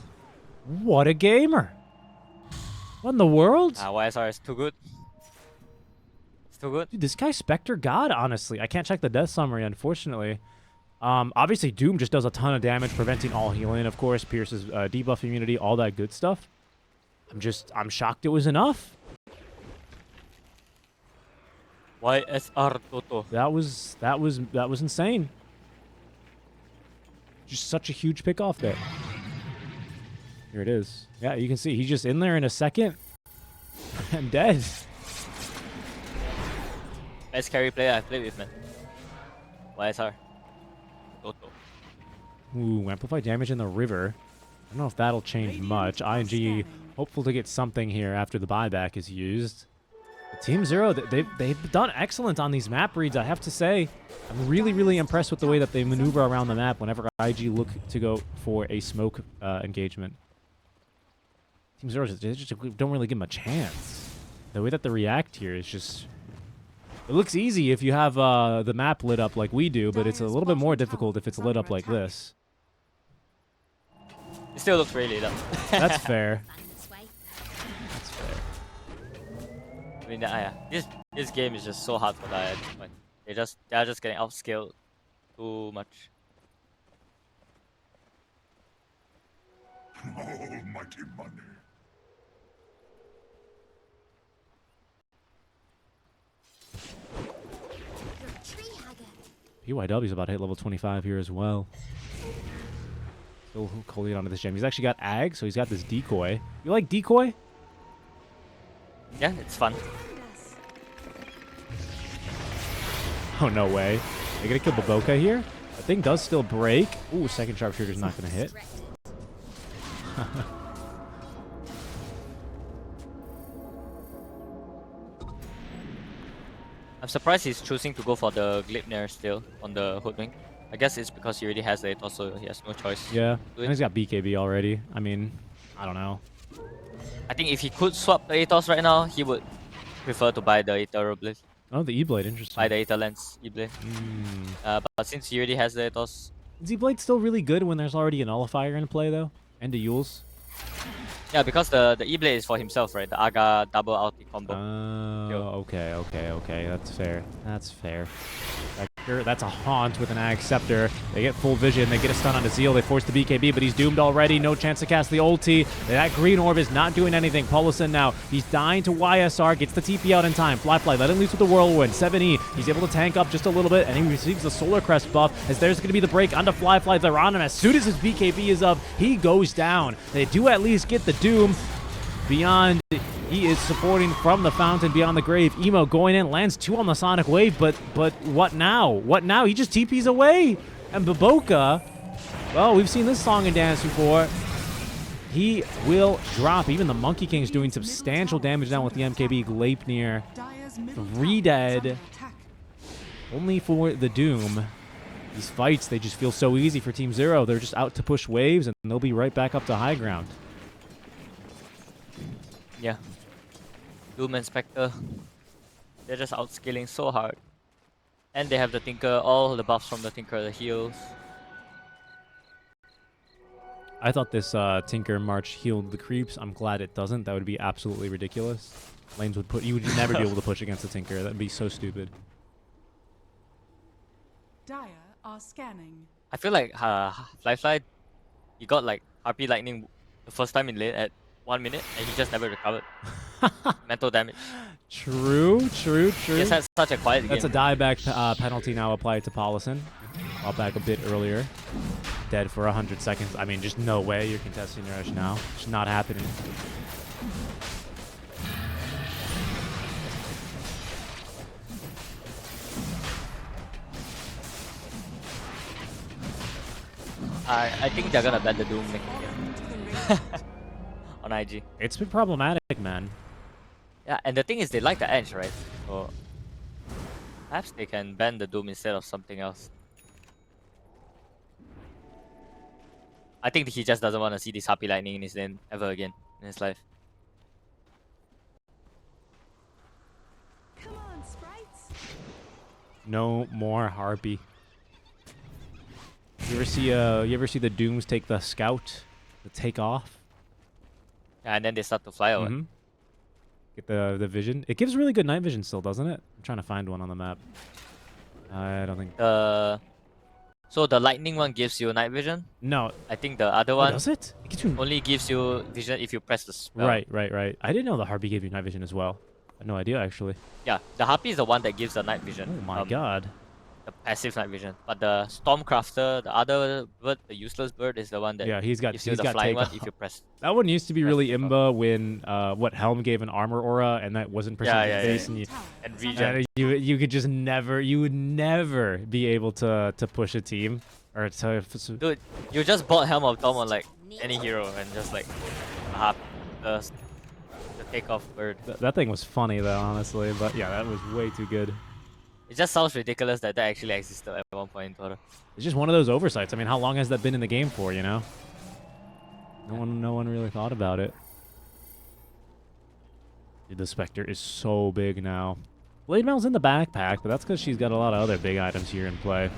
What a gamer. What in the world? YSR is too good. It's too good. Dude, this guy's Spectre God, honestly. I can't check the death summary, unfortunately. Obviously, Doom just does a ton of damage, preventing all healing, of course. Pierce's debuff immunity, all that good stuff. I'm shocked it was enough. YSR Toto. That was insane. Just such a huge pick off there. Here it is. Yeah, you can see he's just in there in a second and dead. Best carry player I've played with, man. YSR Toto. Ooh, amplified damage in the river. I don't know if that'll change much. ING hopeful to get something here after the buyback is used. But Team Zero, they've done excellent on these map reads, I have to say. I'm really impressed with the way that they maneuver around the map whenever IG look to go for a smoke engagement. Team Zero, they just don't really give them a chance. The way that they react here is just... It looks easy if you have the map lit up like we do, but it's a little bit more difficult if it's lit up like this. It still looks really lit up. That's fair. This way. That's fair. I mean, yeah, this game is just so hard for Dire at this point. They're just getting outscaled too much. Almighty money. You're a tree hugger. PYW's about to hit level 25 here as well. Still holding on to this gem. He's actually got Ag, so he's got this decoy. You like decoy? Yeah, it's fun. Oh, no way. They gonna kill Baboka here? That thing does still break. Ooh, second sharpshooter's not gonna hit. I'm surprised he's choosing to go for the Glipnir still on the Hoodwink. I guess it's because he already has the Aethos, so he has no choice. Yeah, and he's got BKB already. I mean, I don't know. I think if he could swap the Aethos right now, he would prefer to buy the Aether Blade. Oh, the E-Blade, interesting. Buy the Aether Lens E-Blade. But since he already has the Aethos... Is E-Blade still really good when there's already a Nullifier in play, though? And a Yules? Yeah, because the E-Blade is for himself, right? The Aga double ulti combo. Oh, okay. That's fair. That's fair. That's a Haunt with an Ag Scepter. They get full vision. They get a stun on Azil. They force the BKB, but he's doomed already. No chance to cast the ulti. That green orb is not doing anything. Polosin now, he's dying to YSR. Gets the TP out in time. Fly, let him loose with the Whirlwind. 7E. He's able to tank up just a little bit, and he receives the Solar Crest buff, as there's going to be the break onto Fly. They're on him. As soon as his BKB is up, he goes down. They do at least get the Doom. Beyond, he is supporting from the fountain beyond the grave. Emo going in, lands 2 on the Sonic Wave, but what now? What now? He just TPs away. And Baboka, well, we've seen this song and dance before. He will drop. Even the Monkey King's doing substantial damage now with the MKB. Gleipnir, Dire's middle 3 tower is under dead. attack. Only for the Doom. These fights, they just feel so easy for Team Zero. They're just out to push waves, and they'll be right back up to high ground. Yeah. Doom and Spectre. They're just outscaling so hard. And they have the Tinker, all the buffs from the Tinker, the heals. I thought this Tinker March healed the creeps. I'm glad it doesn't. That would be absolutely ridiculous. Lanes would you would never be able to push against the Tinker. That'd be so stupid. Dire are scanning. I feel like Fly, he got like RP Lightning the first time in lane at 1 minute, and he just never recovered. Mental damage. True. He just had such a quiet game. That's a dieback penalty now applied to Polosin. Fought back a bit earlier. Dead for 100 seconds. I mean, just no way you're contesting your edge now. It's not happening. I think they're gonna ban the Doom next year. On IG. It's been problematic, man. Yeah, and the thing is they like the edge, right? So perhaps they can ban the Doom instead of something else. I think he just doesn't want to see this Happy Lightning in his lane ever again in his life. Come on, sprites. No more Harpy. You ever see the Dooms take the scout, the take off? Yeah, and then they start to fly away. Mm-hmm. Get the vision. It gives really good night vision still, doesn't it? I'm trying to find one on the map. I don't think. So the lightning one gives you night vision. No. I think the other Oh, one does it? It gives you... only gives you vision if you press the spell. Right. I didn't know the Harpy gave you night vision as well. I had no idea, actually. Yeah, the Harpy is the one that gives the night vision. Oh my god. The passive night vision. But the Stormcrafter, the other bird, the useless bird, is the one that Yeah, he's got gives you the flying one if you press. That one used to be press really the imba when Helm gave an armor aura and that wasn't precision based and And regen. you could just never, you would never be able to push a team or to. Dude, you just bought Helm of Dom on like any hero and just like the takeoff bird. That thing was funny though, honestly, but yeah, that was way too good. It just sounds ridiculous that that actually existed at one point in Dota. It's just one of those oversights. I mean, how long has that been in the game for, you know? No one really thought about it. Dude, the Spectre is so big now. Blade Mail's in the backpack, but that's because she's got a lot of other big items here in play.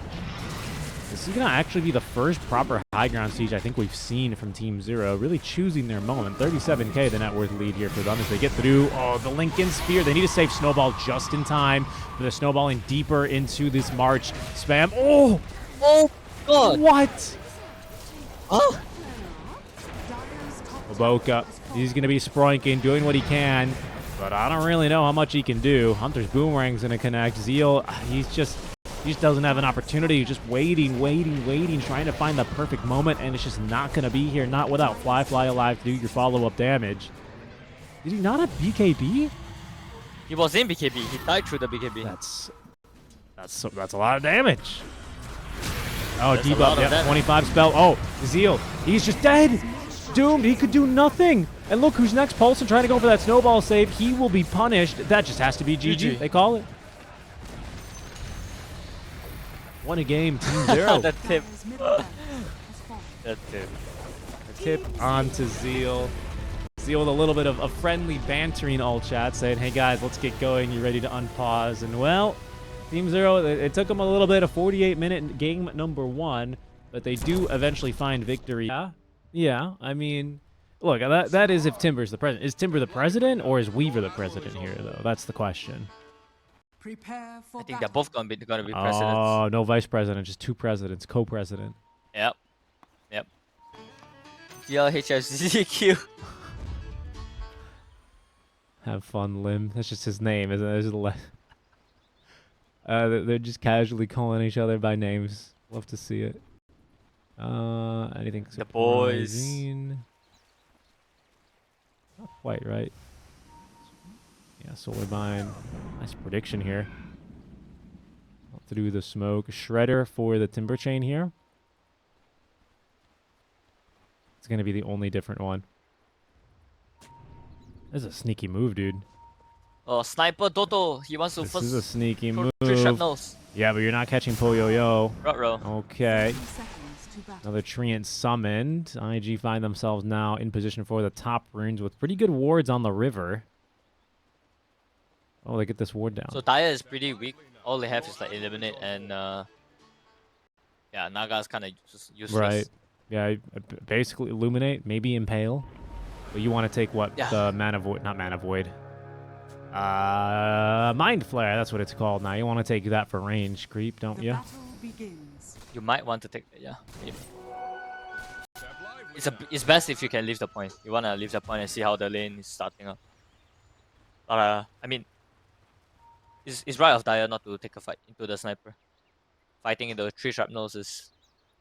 This is going to actually be the first proper high ground siege I think we've seen from Team Zero, really choosing their moment. 37k the net worth lead here for them as they get through. Oh, the Lincoln Spear. They need to save Snowball just in time for the snowballing deeper into this March spam. Oh! Oh, God! What? Oh! Oboka, he's going to be sproinking, doing what he can, but I don't really know how much he can do. Hunter's Boomerang's going to connect. Zeal, he just doesn't have an opportunity. He's just waiting, trying to find the perfect moment, and it's just not going to be here. Not without Fly Alive to do your follow-up damage. Did he not have BKB? He was in BKB. He died through the BKB. That's a lot of damage. Oh, That's debuff, yeah, 25 spell. Oh, Zeal, he's just dead. Doomed, he could do nothing. And look who's next. Paulson trying to go for that snowball save. He will be punished. That just has to be GG. They call it. Won a game, Team Zero. The tip. The tip. A tip onto Zeal. Zeal with a little bit of a friendly bantering all chat saying, hey guys, let's get going. You ready to unpause? And well, Team Zero, it took them a little bit, a 48-minute game number 1, but they do eventually find victory. Yeah, I mean, look, that is if Timber's the president. Is Timber the president or is Weaver the president here, though? That's the question. Prepare for I think they're both gonna be presidents. Oh, no vice president, just 2 presidents, co-president. Yep. DLHFCQ. Have fun, Lim. That's just his name, isn't it? They're just casually calling each other by names. Love to see it. Anything? The boys. Surprising? Not quite right. Yeah, Solar Mine. Nice prediction here. What to do with the smoke? Shredder for the Timber Chain here. It's gonna be the only different one. This is a sneaky move, dude. Oh, Sniper Dodo. He wants to This first is a sneaky throw move. 3 shrapnels. Yeah, but you're not catching Poyo-Yo. Ruh-roh. Okay. 30 seconds to battle. Another Treant summoned. IG find themselves now in position for the top runes with pretty good wards on the river. Oh, they get this ward down. So Daya is pretty weak. All they have is like Eliminate and yeah, Naga's kind of useless. Right. Yeah, basically Illuminate, maybe Impale. But you want to take what? Yeah. The Mana Void, not Mana Void. Mind Flare, that's what it's called now. You want to take that for range creep, don't The you? battle begins. You might want to take yeah. Maybe. It's best if you can leave the point. You wanna leave the point and see how the lane is starting up. But I mean, it's right of Daya not to take a fight into the sniper. fighting in the 3 shrapnels is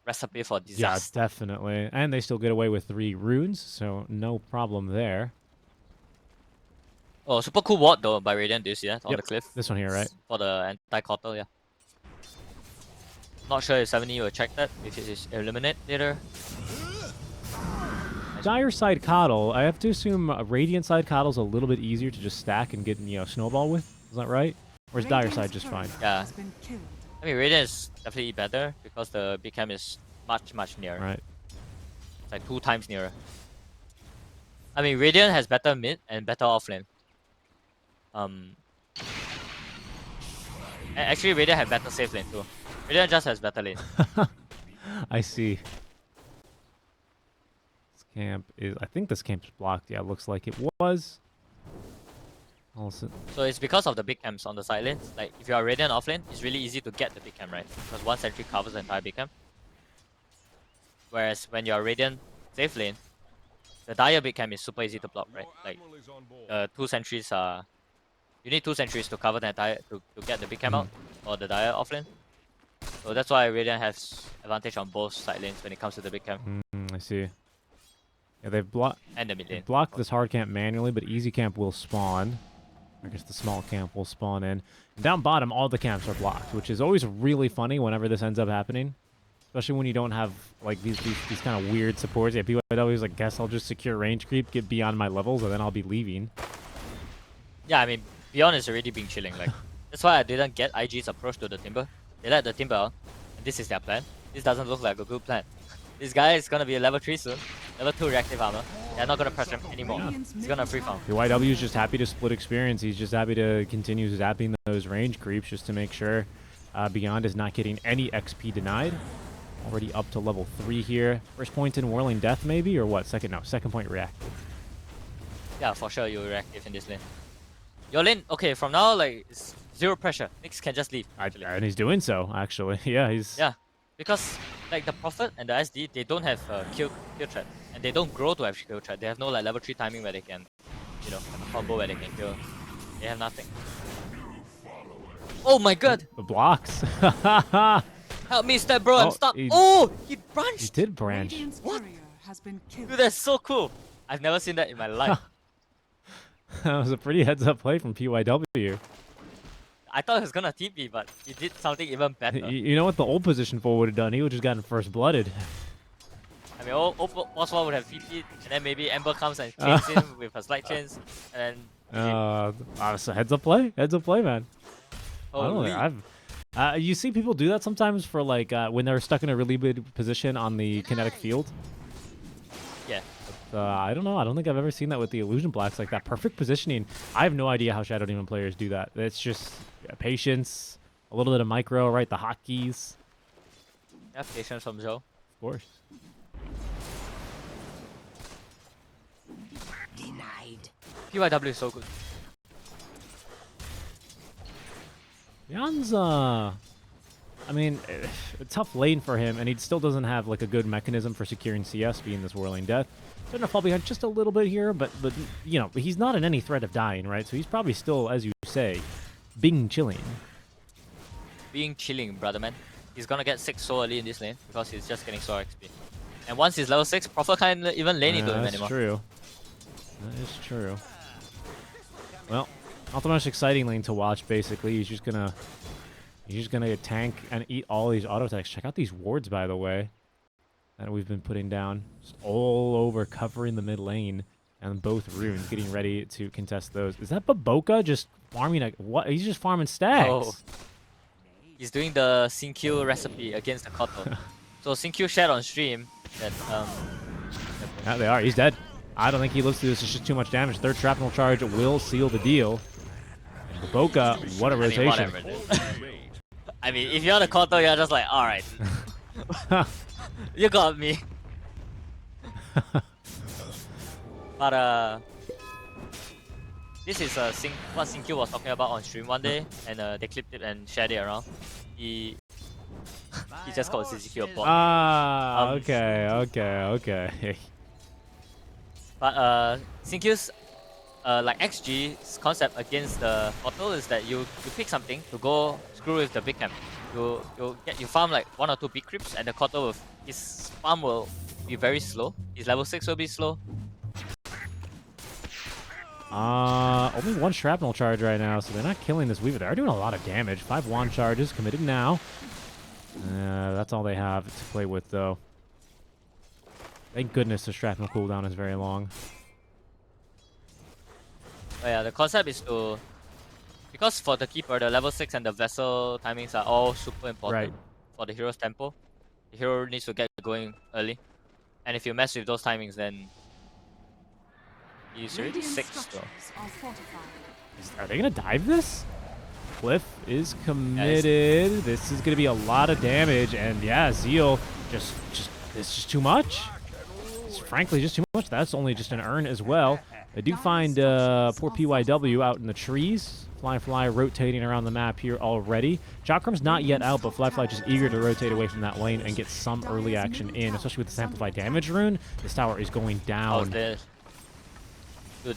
recipe for Yeah, disaster. definitely. And they still get away with 3 runes, so no problem there. Oh, super cool ward though by Radiant. Do you see that on Yep, the cliff? this one here, right? For the anti-Cotter, yeah. Not sure if 70 will check that, if it is eliminate later. Dire side Coddle, I have to assume Radiant side Coddle's a little bit easier to just stack and get, snowball with. Is that right? Or is Dire side just fine? Yeah. Has been killed. I mean, Radiant is definitely better because the big cam is much nearer. Right. It's like 2 times nearer. I mean, Radiant has better mid and better offlane. Actually, Radiant have better safe lane too. Radiant just has better lane. I see. This camp is... I think this camp's blocked. Yeah, it looks like it was. Also, So it's because of the big camps on the side lanes. Like, if you are Radiant offlane, it's really easy to get the big cam, right? Because one sentry covers the entire big cam. Whereas when you're Radiant safe lane, the Dire big cam is super easy to block, right? Like, 2 sentries are... You need 2 sentries to cover the entire... to get the big cam out, or the Dire offlane. So that's why Radiant has advantage on both side lanes when it comes to the big cam. I see. Yeah, they've blocked... And the mid lane. blocked this hard camp manually, but easy camp will spawn. I guess the small camp will spawn in. And down bottom, all the camps are blocked, which is always really funny whenever this ends up happening. Especially when you don't have like these kind of weird supports. Yeah, PYW is like, guess I'll just secure range creep, get beyond my levels, and then I'll be leaving. Yeah, I mean, Beyond is already being chilling. Like, that's why I didn't get IG's approach to the Timber. They let the Timber out, and this is their plan. This doesn't look like a good plan. This guy is gonna be a level 3 soon. Level 2 reactive armor. They're not gonna press him anymore. He's gonna free farm. PYW is just happy to split experience. He's just happy to continue zapping those range creeps just to make sure Beyond is not getting any XP denied. Already up to level 3 here. First point in Whirling Death maybe, or what? Second point reactive. Yeah, for sure you'll reactive in this lane. Your lane, okay, from now, like, it's 0 pressure. Nyx can just leave, actually. And he's doing so, actually. Yeah, he's... Yeah, because, like, the Prophet and the SD, they don't have kill threat. And they don't grow to have kill threat. They have no, like, level 3 timing where they can, have a combo where they can kill. They have nothing. Oh my god! The blocks. Help me, step bro, I'm Oh, stuck. he- Oh, he branched! He did branch. Radiant's courier has been killed. Dude, that's so cool. I've never seen that in my life. That was a pretty heads-up play from PYW. I thought he was gonna TP, but he did something even better. You know what the old position 4 would have done? He would have just gotten first blooded. I mean, Oswald would have TP'd, and then maybe Ember comes and chains him with a slight chains, and then... So heads-up play? Heads-up play, man. Holy. You see people do that sometimes for like when they're stuck in a really big position on the kinetic field. Yeah. I don't know. I don't think I've ever seen that with the Illusion Blacks, like that perfect positioning. I have no idea how Shadow Demon players do that. It's just patience, a little bit of micro, right? The hotkeys. Yeah, patience from Joe. Of course. Denied. PYW is so good. Janza. I mean, a tough lane for him, and he still doesn't have like a good mechanism for securing CS, being this Whirling Death. Starting to fall behind just a little bit here, but he's not in any threat of dying, right? So he's probably still, as you say, being chilling. Being chilling, brother man. He's gonna get 6 so early in this lane because he's just getting so XP. And once he's level 6, Prophet can't even lane into him That's anymore. true. That is true. Well, not the most exciting lane to watch. Basically, he's just gonna tank and eat all these auto attacks. Check out these wards, by the way, that we've been putting down, just all over, covering the mid lane, and both runes, getting ready to contest those. Is that Baboka just farming? What? He's just farming stacks. Oh. He's doing the Syncue recipe against the Koto. So Syncue shared on stream that Yeah, they are. He's dead. I don't think he looks to this. It's just too much damage. Third shrapnel charge will seal the deal. And Baboka, what a rotation. whatever, dude. I mean, if you're the Koto, you're just like, alright. You got me. But this is what Syncue was talking about on stream one day, and they clipped it and shared it around. He just called Suzuki a bot. Ah, okay. But Syncue's like XG's concept against the portal is that you pick something to go screw with the big camp. You farm like 1 or 2 big creeps, and the Kotal will his farm will be very slow. His level 6 will be slow. Only 1 shrapnel charge right now, so they're not killing this Weaver. They are doing a lot of damage. 5 wand charges committed now. That's all they have to play with, though. Thank goodness the shrapnel cooldown is very long. But yeah, the concept is to, because for the keeper, the level 6 and the vessel timings are all super important for the hero's tempo. The hero needs to get going early, and if you mess with those timings, then he's already 6 though. Are they gonna dive this? Cliff is committed. This is gonna be a lot of damage, and yeah, Zeal just it's just too much. It's frankly just too much. That's only just an urn as well. I do find poor PYW out in the trees. Fly rotating around the map here already. Chakram's not yet out, but Fly just eager to rotate away from that lane and get some early action in, especially with this amplified damage rune. This tower is going down. Dude,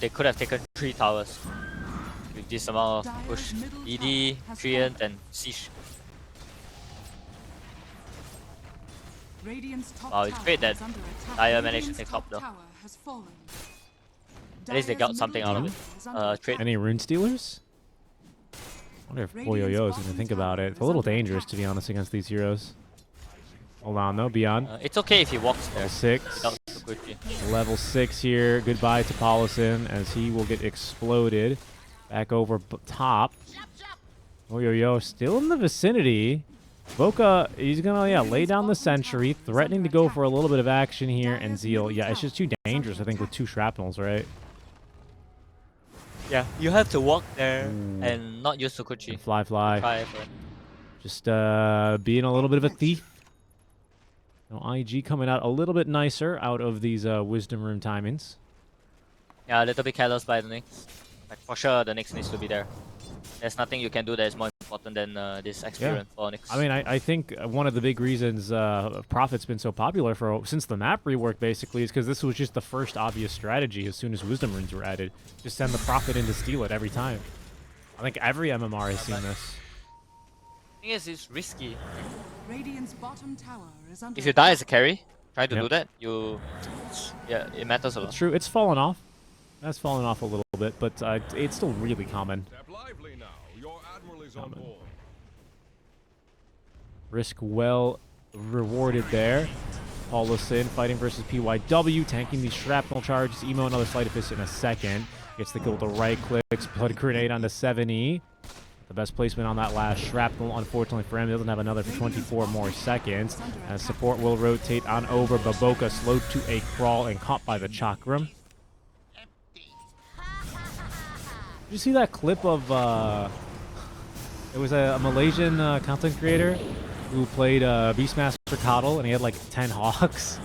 they could have taken 3 towers with this amount of push. ED, Treant, and Siege. Wow, it's great that Dire managed to take top though. At least they got something out of it. Trade. Any rune stealers? I wonder if Boyoyo is going to think about it. It's a little dangerous, to be honest, against these heroes. Hold on, though. Beyond. It's okay if he walks there. Level 6. Without Sukuchi. Level 6 here. Goodbye to Paulison as he will get exploded. Back over top. Boyoyo still in the vicinity. Boca, he's going to lay down the sentry, threatening to go for a little bit of action here. And Zeal, yeah, it's just too dangerous, I think, with 2 shrapnels, right? Yeah, you have to walk there and not use Sukuchi. And Fly. But Just being a little bit of a thief. Now, IG coming out a little bit nicer out of these Wisdom Rune timings. yeah, a little bit careless by the Nyx. Like for sure, the Nyx needs to be there. There's nothing you can do that is more important than this experience for Nyx. I mean, I think one of the big reasons Prophet's been so popular since the map rework, basically, is because this was just the first obvious strategy as soon as Wisdom Runes were added. Just send the Prophet in to steal it every time. I think every MMR has seen this. The thing is, it's risky. Radiant's bottom tower is under If you die as a carry, try to do that, it matters a lot. It's true. It's fallen off. That's fallen off a little bit, but it's still really common. Risk well rewarded there. Paulison fighting versus PYW, tanking these shrapnel charges. Emo another Sleight of Fist in a second. Gets the kill with the right clicks. Blood Grenade onto 7E. The best placement on that last shrapnel, unfortunately for him. He doesn't have another for 24 more seconds. As support will rotate on over. Baboka slowed to a crawl and caught by the Chakram. Did you see that clip of, it was a Malaysian content creator who played Beastmaster Coddle, and he had like 10 hawks?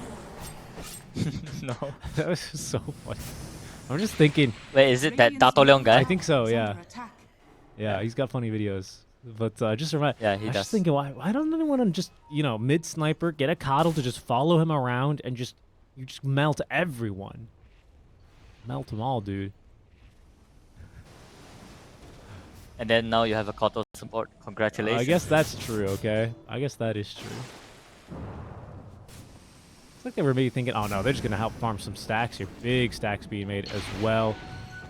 No. That was just so funny. I'm just thinking. Wait, is it that Dato Leong guy? I think so, yeah. Yeah, he's got funny videos. But just remember, Yeah, he I was does. just thinking, why don't anyone just, mid-sniper, get a Coddle to just follow him around and you just melt everyone. Melt them all, dude. And then now you have a Kotal support. Congratulations. I guess that's true, okay? I guess that is true. It's like they were maybe thinking, oh no, they're just going to help farm some stacks here. Big stacks being made as well,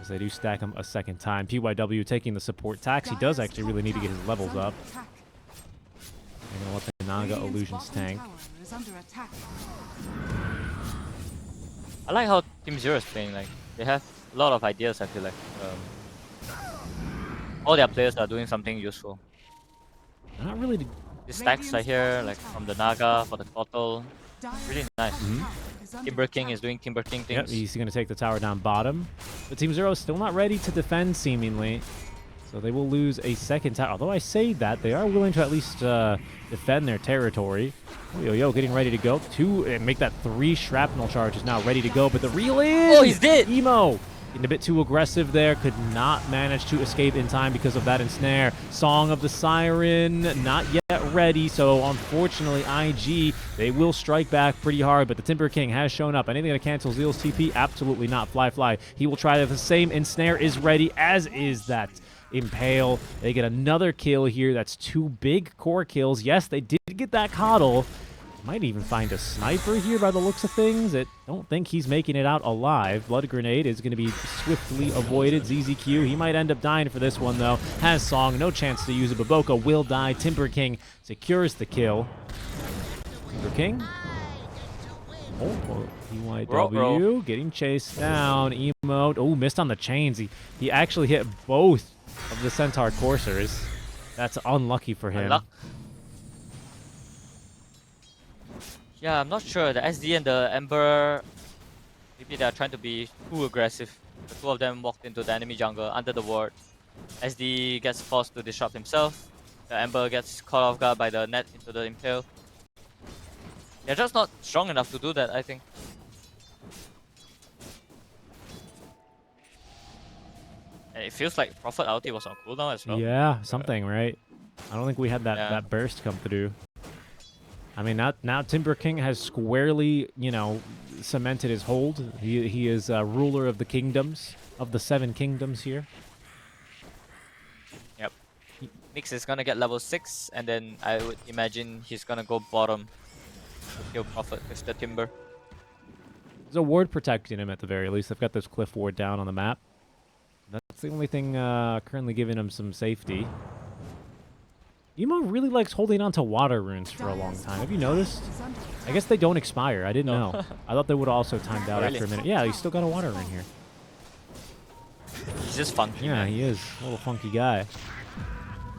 as they do stack them a second time. PYW taking the support tax. He does actually really need to get his levels up. They're going to let the Naga Illusions tank. I like how Team Zero is playing. Like, they have a lot of ideas, I feel like. All their players are doing something useful. They're not really... The stacks are here, like from the Naga for the Kotal. Really nice. Timber King is doing Timber King things. Yep, he's going to take the tower down bottom. But Team Zero is still not ready to defend, seemingly. So they will lose a second tower. Although I say that, they are willing to at least defend their territory. Yo, getting ready to go. And make that 3 shrapnel charges now ready to go. But the reel is... Oh, he's dead! Emo! Getting a bit too aggressive there. Could not manage to escape in time because of that ensnare. Song of the Siren, not yet ready. So unfortunately, IG, they will strike back pretty hard. But the Timber King has shown up. Anything to cancel Zeal's TP? Absolutely not. Fly. He will try the same. Ensnare is ready, as is that Impale. They get another kill here. That's 2 big core kills. Yes, they did get that Coddle. Might even find a sniper here by the looks of things. I don't think he's making it out alive. Blood Grenade is going to be swiftly avoided. ZZQ, he might end up dying for this one, though. Has Song, no chance to use it. Baboka will die. Timber King secures the kill. Timber King. Oh, PYW getting chased down. Emote. Oh, missed on the chains. He actually hit both of the Centaur Coursers. That's unlucky for him. Yeah, I'm not sure. The SD and the Ember, maybe they're trying to be too aggressive. The 2 of them walked into the enemy jungle under the ward. SD gets forced to disrupt himself. The Ember gets caught off guard by the net into the Impale. They're just not strong enough to do that, I think. And it feels like Prophet ulti was on cooldown as well. Yeah, something, right? I don't think we had that burst come through. I mean, now Timber King has squarely, cemented his hold. He is ruler of the kingdoms, of the 7 kingdoms here. Yep. Mix is gonna get level 6, and then I would imagine he's gonna go bottom to kill Prophet with the Timber. There's a ward protecting him at the very least. They've got this cliff ward down on the map. That's the only thing currently giving him some safety. Emo really likes holding on to water runes for a long time. Have you noticed? I guess they don't expire. I didn't know. I thought they would also timed out after a minute. Yeah, he's still got a water rune here. He's just funky. Yeah, man. he is. A little funky guy.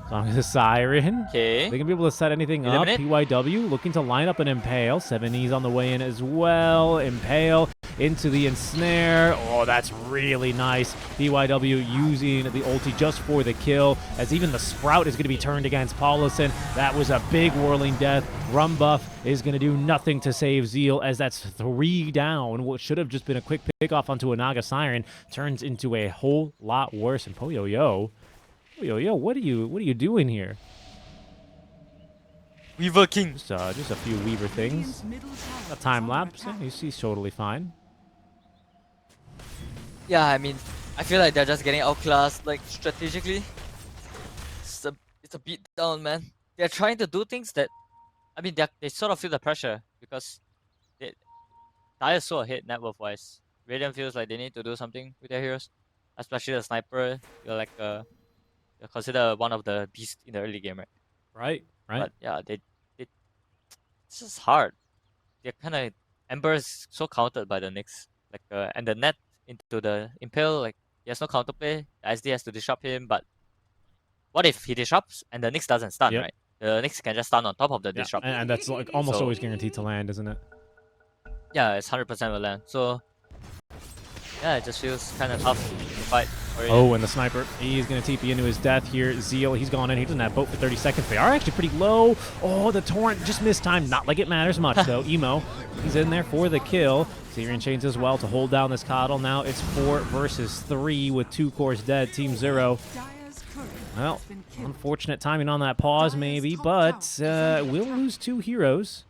Song of the Siren. Okay. They can be able to set anything up. PYW looking to line up an Impale. 7E's on the way in as well. Impale into the Ensnare. Oh, that's really nice. PYW using the ulti just for the kill, as even the Sprout is going to be turned against Paulison. That was a big whirling death. Rum Buff is going to do nothing to save Zeal, as that's 3 down. What should have just been a quick pick-off onto a Naga Siren turns into a whole lot worse. And Poyo-Yo, what are you doing here? Weaver King. Just a few Weaver things. A time lapse. Yeah, he's totally fine. Yeah, I mean, I feel like they're just getting outclassed, like, strategically. It's a beat down, man. They're trying to do things that, I mean, they sort of feel the pressure because Dire's so ahead net worth-wise. Radiant feels like they need to do something with their heroes, especially the sniper. You're like you're considered one of the beasts in the early game, right? Right. But yeah, it's just hard. They're kind of Ember's so countered by the Nyx, like and the net into the Impale, like he has no counterplay. The SD has to disrupt him, but what if he disrupts and the Nyx doesn't stun, right? The Nyx can just stun on top of the disrupt. And that's like almost always guaranteed to land, isn't it? Yeah, it's 100% will land. So yeah, it just feels kind of tough to fight. Oh, and the sniper, he's going to TP into his death here. Zeal, he's gone in. He doesn't have boat for 30 seconds. They are actually pretty low. Oh, the Torrent just missed time. Not like it matters much, though. Emo, he's in there for the kill. Syrian Chains as well to hold down this Coddle. Now it's 4 versus 3 with 2 cores dead. Team 0. Well, unfortunate timing on that pause, maybe, but we'll lose 2 heroes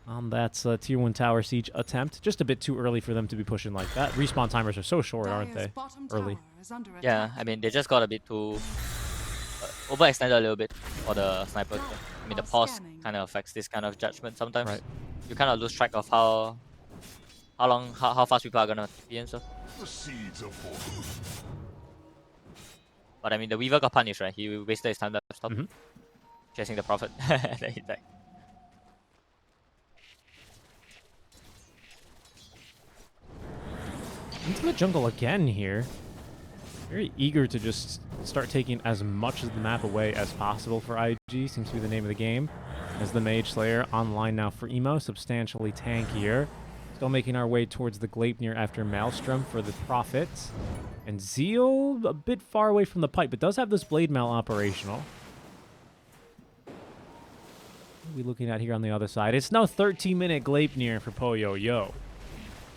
on that Tier 1 tower siege attempt. Just a bit too early for them to be pushing like that. Respawn timers are so short, aren't they? Early. Yeah, I mean, they just got a bit too overextended a little bit for the sniper. I mean, the pause kind of affects this kind of judgment sometimes. Right. You kind of lose track of how fast people are gonna TP and stuff. But I mean, the Weaver got punished, right? He wasted his time to stop chasing the Prophet. Then he died. Into the jungle again here. Very eager to just start taking as much of the map away as possible for IG. Seems to be the name of the game. As the Mage Slayer online now for Emo. Substantially tankier. Still making our way towards the Gleipnir after Maelstrom for the Prophet. And Zeal a bit far away from the pipe, but does have this Blade Mail operational. What are we looking at here on the other side? It's now 13-minute Gleipnir for Poyo-Yo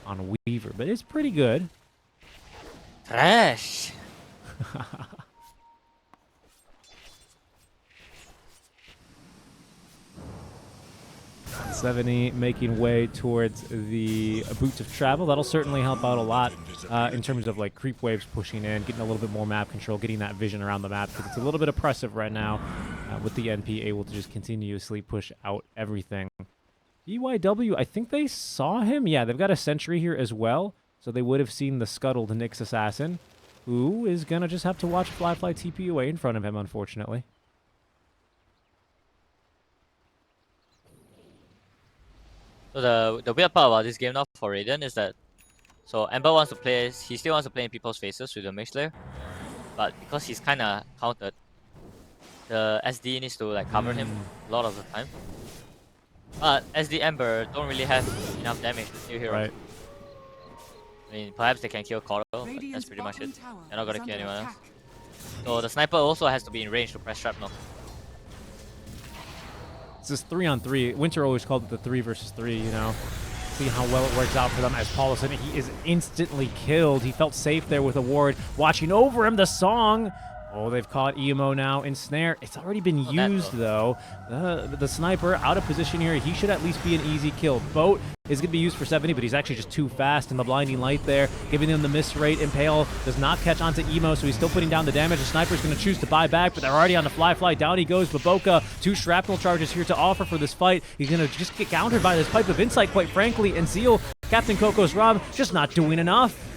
on Weaver, but it's pretty good. Trash. 70 making way towards the Boots of Travel. That'll certainly help out a lot in terms of like creep waves pushing in, getting a little bit more map control, getting that vision around the map, because it's a little bit oppressive right now with the NP able to just continuously push out everything. EYW, I think they saw him. Yeah, they've got a sentry here as well, so they would have seen the scuttled Nyx assassin, who is going to just have to watch Fly TP away in front of him, unfortunately. So the weird part about this game now for Raiden is that, so Ember wants to play, he still wants to play in people's faces with the Mage Slayer, but because he's kind of countered, the SD needs to like cover him a lot of the time. But SD Ember don't really have enough damage with new heroes. Right. I mean, perhaps they can kill Coral, but that's pretty much it. They're not gonna kill anyone else. So the sniper also has to be in range to press shrapnel. It's this 3-on-3. Winter always called it the 3 versus 3, you know. See how well it works out for them as Paulson. He is instantly killed. He felt safe there with a ward. Watching over him, the song. Oh, they've caught Emo now in snare. It's already been used, though. The sniper out of position here. He should at least be an easy kill. Boat is going to be used for 70, but he's actually just too fast in the blinding light there, giving him the miss rate. Impale does not catch onto Emo, so he's still putting down the damage. The sniper's going to choose to buy back, but they're already on the fly. Down he goes. Baboka, 2 shrapnel charges here to offer for this fight. He's going to just get countered by this Pipe of Insight, quite frankly, and Zeal, Captain Coco's Rob, just not doing enough.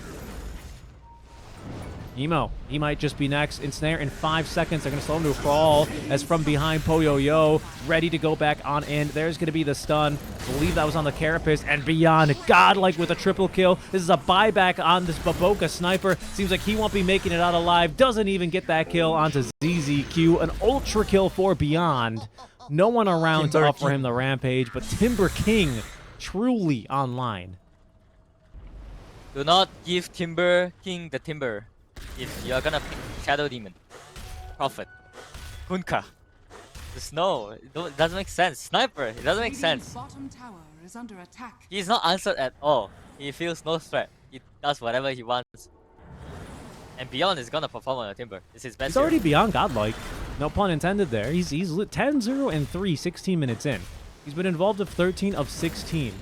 Emo, he might just be next. Ensnare in 5 seconds. They're going to slow him to a crawl as from behind Poyo-Yo, ready to go back on in. There's going to be the stun. I believe that was on the Carapace and beyond. Godlike with a triple kill. This is a buyback on this Baboka sniper. Seems like he won't be making it out alive. Doesn't even get that kill onto ZZQ. An ultra kill for Beyond. No one around to offer him the rampage, but Timber King truly online. Do not give Timber King the timber. If you're gonna pick Shadow Demon, Prophet, Kunkka, just no, it doesn't make sense. Sniper, it doesn't make sense. Bottom tower is under attack. He's not answered at all. He feels no threat. He does whatever he wants. And Beyond is gonna perform on a Timber. It's his best. He's already Beyond godlike. No pun intended there. He's 10-0 and 3, 16 minutes in. He's been involved of 13 of 16.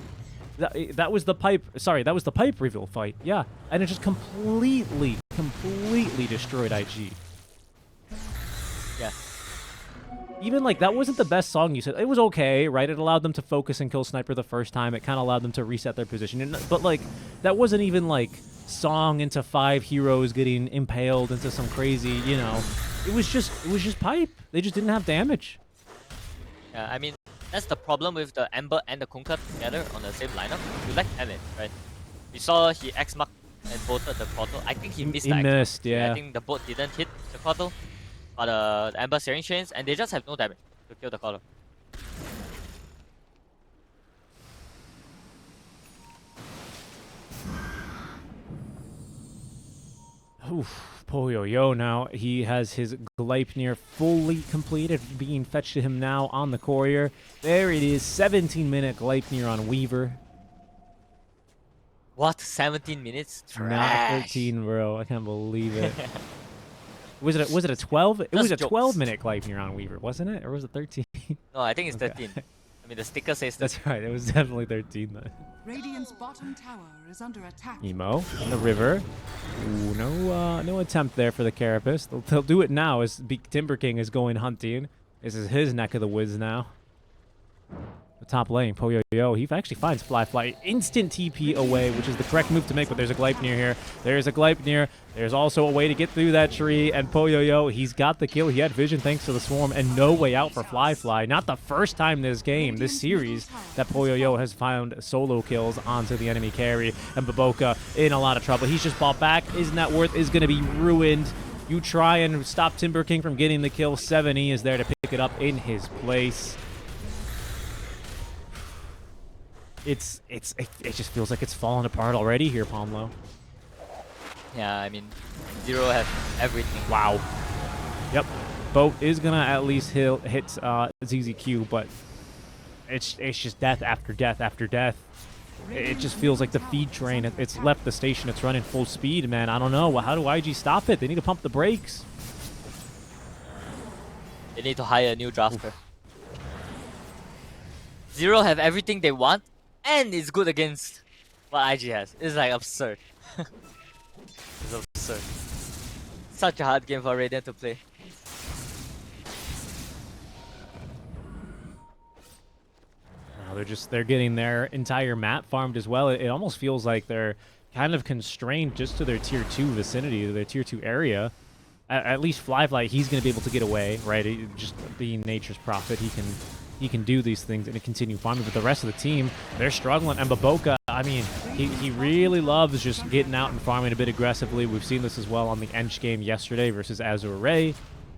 That was the pipe. Sorry, that was the pipe reveal fight. Yeah, and it just completely destroyed IG. Yeah. Even like that wasn't the best song you said. It was okay, right? It allowed them to focus and kill Sniper the first time. It kind of allowed them to reset their position. But like that wasn't even like song into 5 heroes getting impaled into some crazy, you know. It was just pipe. They just didn't have damage. Yeah, I mean, that's the problem with the Ember and the Kunkka together on the same lineup. You like Emmett, right? You saw he X-marked and bolted the portal. I think he missed. He missed, yeah. I think the boat didn't hit the portal, but the Ember Searing Chains, and they just have no damage to kill the caller. Oof. Poyo-Yo now, he has his Gleipnir fully completed, being fetched to him now on the courier. There it is, 17-minute Gleipnir on Weaver. What? 17 minutes? Not 13, bro. I can't believe it. Was it a 12? It was a 12-minute Gleipnir on Weaver, wasn't it? Or was it 13? No, I think it's 13. I mean, the sticker says that. That's right. It was definitely 13 then. Radiant's bottom tower is under attack. Emo in the river. Ooh, no attempt there for the Carapace. They'll do it now as Timber King is going hunting. This is his neck of the woods now. The top lane, Poyo-Yo, he actually finds Fly. Instant TP away, which is the correct move to make, but there's a Gleipnir here. There's a Gleipnir. There's also a way to get through that tree, and Poyo-Yo, he's got the kill. He had vision thanks to the swarm, and no way out for Fly. Not the first time this game, this series, that Poyo-Yo has found solo kills onto the enemy carry, and Baboka in a lot of trouble. He's just bought back. His net worth is going to be ruined. You try and stop Timber King from getting the kill. 70 is there to pick it up in his place. It just feels like it's falling apart already here, Pomlo. Yeah, I mean, Zero has everything. Wow. Yep. Boat is gonna at least hit ZZQ, but it's just death after death after death. It just feels like the feed train. It's left the station. It's running full speed, man. I don't know. How do IG stop it? They need to pump the brakes. They need to hire a new drafter. Zero have everything they want, and it's good against what IG has. It's like absurd. It's absurd. Such a hard game for Radiant to play. They're getting their entire map farmed as well. It almost feels like they're kind of constrained just to their tier 2 vicinity, their tier 2 area. At least Fly, he's going to be able to get away, right? Just being nature's prophet, he can do these things and continue farming. But the rest of the team, they're struggling. And Baboka, I mean, he really loves just getting out and farming a bit aggressively. We've seen this as well on the Ench game yesterday versus Azure Ray.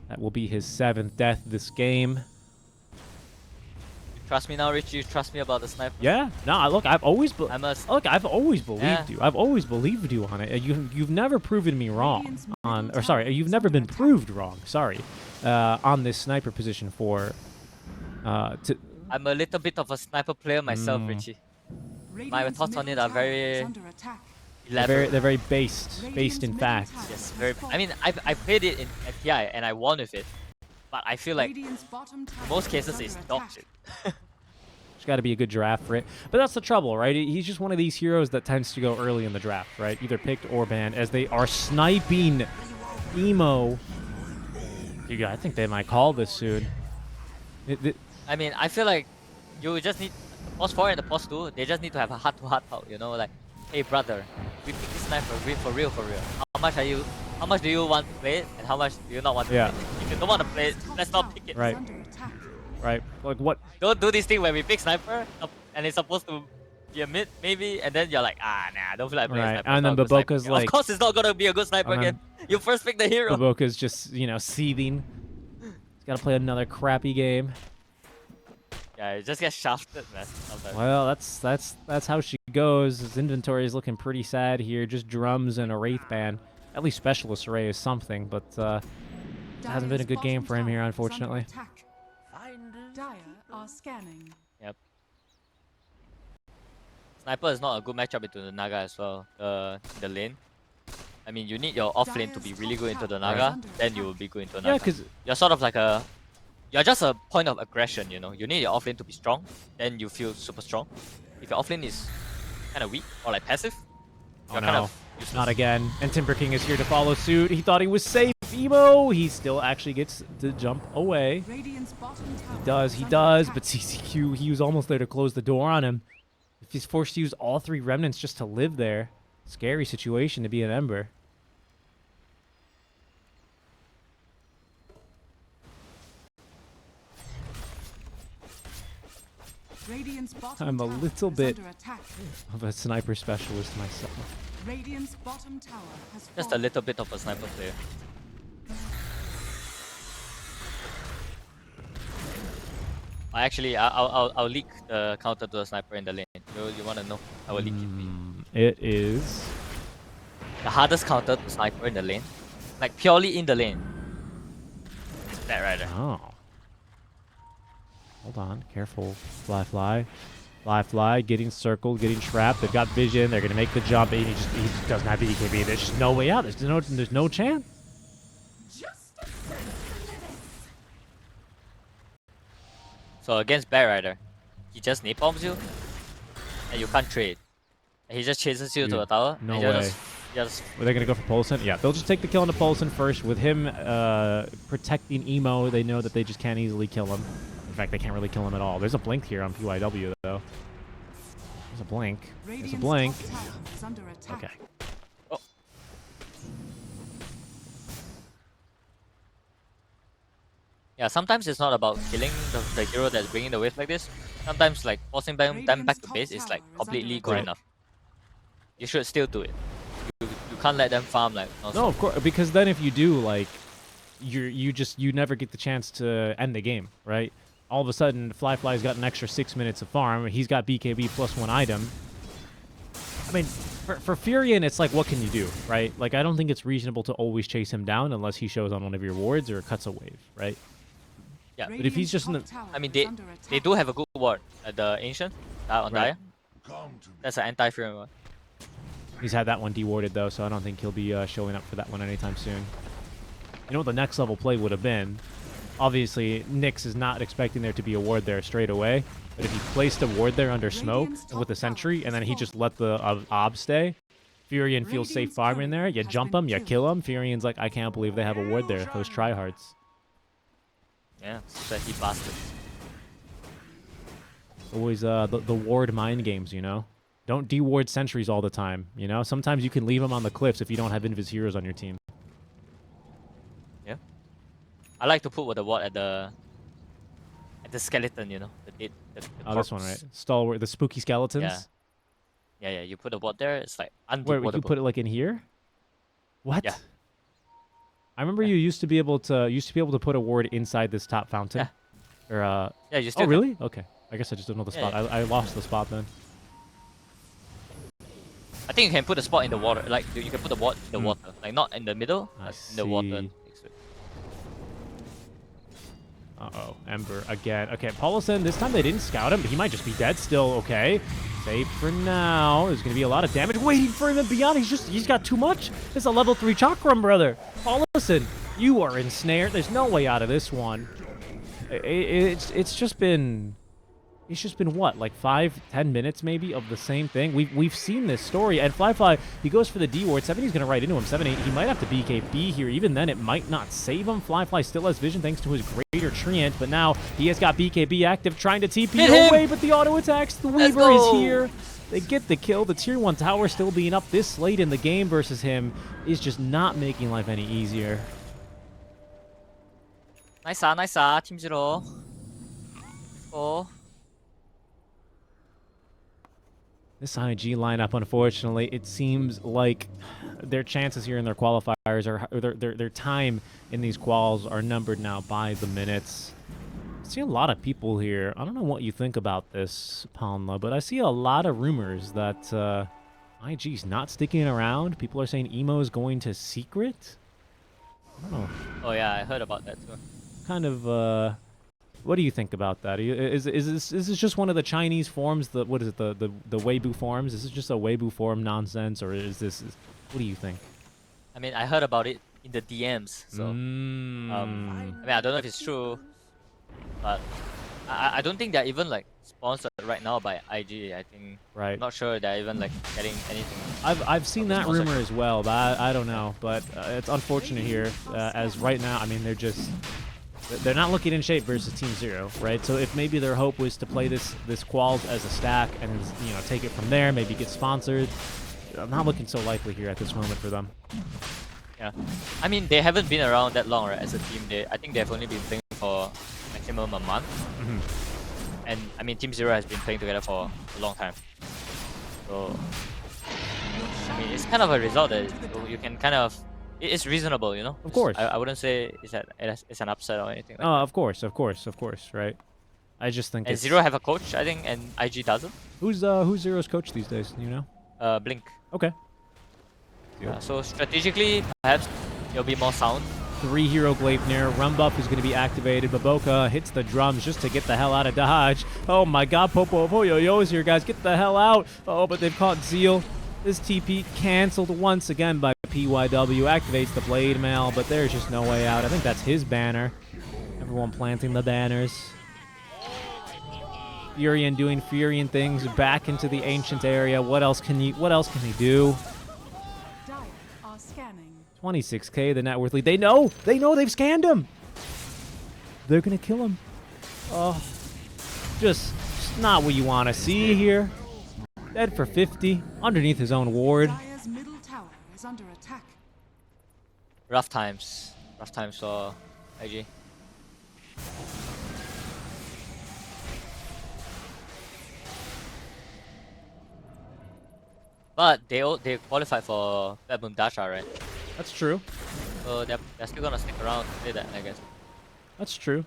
That will be his 7th death this game. Trust me now, Richie. You trust me about the sniper. Yeah, no. Look, I've always I've always believed Yeah. you. I've always believed you on it. You've never proven me wrong on, or sorry, you've never been proved wrong. Sorry, on this sniper position for. I'm a little bit of a sniper player myself, Richie. My thoughts on it are very elaborate. They're very based in fact. Yes, very. I mean, I played it at TI and I won with it, but I feel like in most cases it's dog shit. There's got to be a good draft for it. But that's the trouble, right? He's just one of these heroes that tends to go early in the draft, right? Either picked or banned, as they are sniping Emo. I think they might call this soon. I mean, I feel like you just need the pause 4 and the pause 2. They just need to have a heart-to-heart talk, you know, like, hey brother, we pick this sniper for real. How much do you want to play it, and how much do you not want to play it? If you don't want to play it, let's not pick it. Right. Right. Like what? Don't do this thing where we pick sniper and it's supposed to be a mid maybe, and then you're like, nah, I don't feel like playing sniper. And then Baboka's like, of course it's not gonna be a good sniper again. You first pick the hero. Baboka's just, seething. He's got to play another crappy game. Yeah, it just gets shafted, man. Sometimes. Well, that's how she goes. His inventory is looking pretty sad here. Just drums and a Wraith ban. At least Specialist Array is something, but it hasn't been a good game for him here, unfortunately. Dire are scanning. Yep. Sniper is not a good matchup into the Naga as well. The lane. I mean, you need your off lane to be really good into the Naga, then you will be good into Naga. Yeah, because you're sort of like you're just a point of aggression, you know. You need your off lane to be strong, then you feel super strong. If your off lane is kind of weak or like passive, you're kind of useless. Not again. And Timber King is here to follow suit. He thought he was safe. Emo, he still actually gets to jump away. He does, but CCQ, he was almost there to close the door on him. If he's forced to use all 3 remnants just to live there, scary situation to be an Ember. I'm a little bit of a sniper specialist myself. Just a little bit of a sniper player. Actually, I'll leak the counter to the sniper in the lane. You want to know? I will leak it. It is the hardest counter to sniper in the lane, like purely in the lane. It's Bat Rider. Oh. Hold on, careful. Fly, getting circled, getting trapped. They've got vision. They're gonna make the jump, and he just doesn't have the EKB. There's just no way out. There's no chance. So against Bat Rider, he just napalms you, and you can't trade. And he just chases you to a tower. No and way. Just Were they gonna go for Polson? Yeah, they'll just take the kill on the Polson first. With him protecting Emo, they know that they just can't easily kill him. In fact, they can't really kill him at all. There's a blink here on PYW though. There's a blink. There's a blink. Okay. Oh. Yeah, sometimes it's not about killing the hero that's bringing the wave like this. Sometimes like forcing them back to base is like completely good enough. You should still do it. You can't let them farm like nonsense. No, of course, because then if you do, like, you never get the chance to end the game, right? All of a sudden, Fly's got an extra 6 minutes of farm. He's got BKB plus 1 item. I mean, for Furion, it's like, what can you do, right? Like, I don't think it's reasonable to always chase him down unless he shows on one of your wards or cuts a wave, right? Yeah, but if he's just in the... I mean, they do have a good ward at the Ancient on Dire. That's an anti-frame one. He's had that one dewarded though, so I don't think he'll be showing up for that one anytime soon. You know what the next level play would have been? Obviously, Nyx is not expecting there to be a ward there straight away, but if he placed a ward there under smoke with a sentry, and then he just let the ob stay, Furion feels safe farming there. You jump him, you kill him. Furion's like, I can't believe they have a ward there. Those tryhards. Yeah, sweaty bastards. Always the ward mind games, you know? Don't deward sentries all the time, you know? Sometimes you can leave them on the cliffs if you don't have Invis heroes on your team. Yeah. I like to put with the ward at the skeleton, you know? The Oh, this one, right? Stalwart, the spooky skeletons? Yeah. Yeah, you put the ward there, it's like Where, undewardable. you put it like in here? What? Yeah. I remember you used to be able to put a ward inside this top fountain. Yeah. Or Yeah, you still oh can. really? Okay. I guess I just don't know the Yeah, spot. I lost the spot then. I think you can put the spot in the water. Like you can put the ward in the water, like not in the middle, I but in the water. see. Uh-oh, Ember again. Okay, Paulison, this time they didn't scout him, but he might just be dead still. Okay, safe for now. There's going to be a lot of damage waiting for him and beyond. He's got too much. It's a level 3 Chakram, brother. Paulison, you are ensnared. There's no way out of this one. It's just been what, like 5-10 minutes maybe of the same thing. We've seen this story, and Fly he goes for the D ward. 70's gonna ride into him. 7-8, he might have to BKB here. Even then, it might not save him. Fly still has vision thanks to his greater treant, but now he has got BKB active, trying to TP away, but the auto attacks. The Weaver is here. They get the kill. The tier 1 tower still being up this late in the game versus him is just not making life any easier. Nice, Team 0. Oh. This IG lineup, unfortunately, it seems like their chances here in their qualifiers or their time in these quals are numbered now by the minutes. I see a lot of people here. I don't know what you think about this, Palma, but I see a lot of rumors that IG's not sticking around. People are saying Emo's going to Secret. I don't know. Oh yeah, I heard about that too. Kind of, what do you think about that? Is this just one of the Chinese forms? What is it? The Weibo forms? Is this just a Weibo form nonsense, or is this? What do you think? I mean, I heard about it in the DMs, so I mean, I don't know if it's true, but I don't think they're even like sponsored right now by IG. I think I'm not sure they're even like getting anything. I've seen that rumor as well, but I don't know. But it's unfortunate here, as right now. I mean, they're not looking in shape versus Team 0, right? So if maybe their hope was to play this quals as a stack and, you know, take it from there, maybe get sponsored, I'm not looking so likely here at this moment for them. Yeah, I mean, they haven't been around that long, right? As a team, I think they've only been playing for maximum a month. And I mean, Team 0 has been playing together for a long time. So I mean, it's kind of a result that you can kind of. It's reasonable, you know. Of course. I wouldn't say it's an upset or anything. Like Of course, right? I just think. And 0 have a coach, I think, and IG doesn't. Who's 0's coach these days? Do you know? Blink. Okay. So strategically, perhaps it'll be more sound. 3 hero Gleipnir. Rumbuff is going to be activated. Baboka hits the drums just to get the hell out of dodge. Oh my god, Popo Yo is here, guys. Get the hell out. Oh, but they've caught Zeal. This TP canceled once again by PYW. Activates the Blade Mail, but there's just no way out. I think that's his banner. Everyone planting the banners. Furion doing Furion things back into the ancient area. What else can he do? 26k, the net worth lead. They know they've scanned him. They're gonna kill him. Oh, just not what you want to see here. Dead for 50, underneath his own ward. Rough times for IG. But they qualified for Bad Dasha, right? That's true. So they're still gonna stick around to play that, I guess. That's true.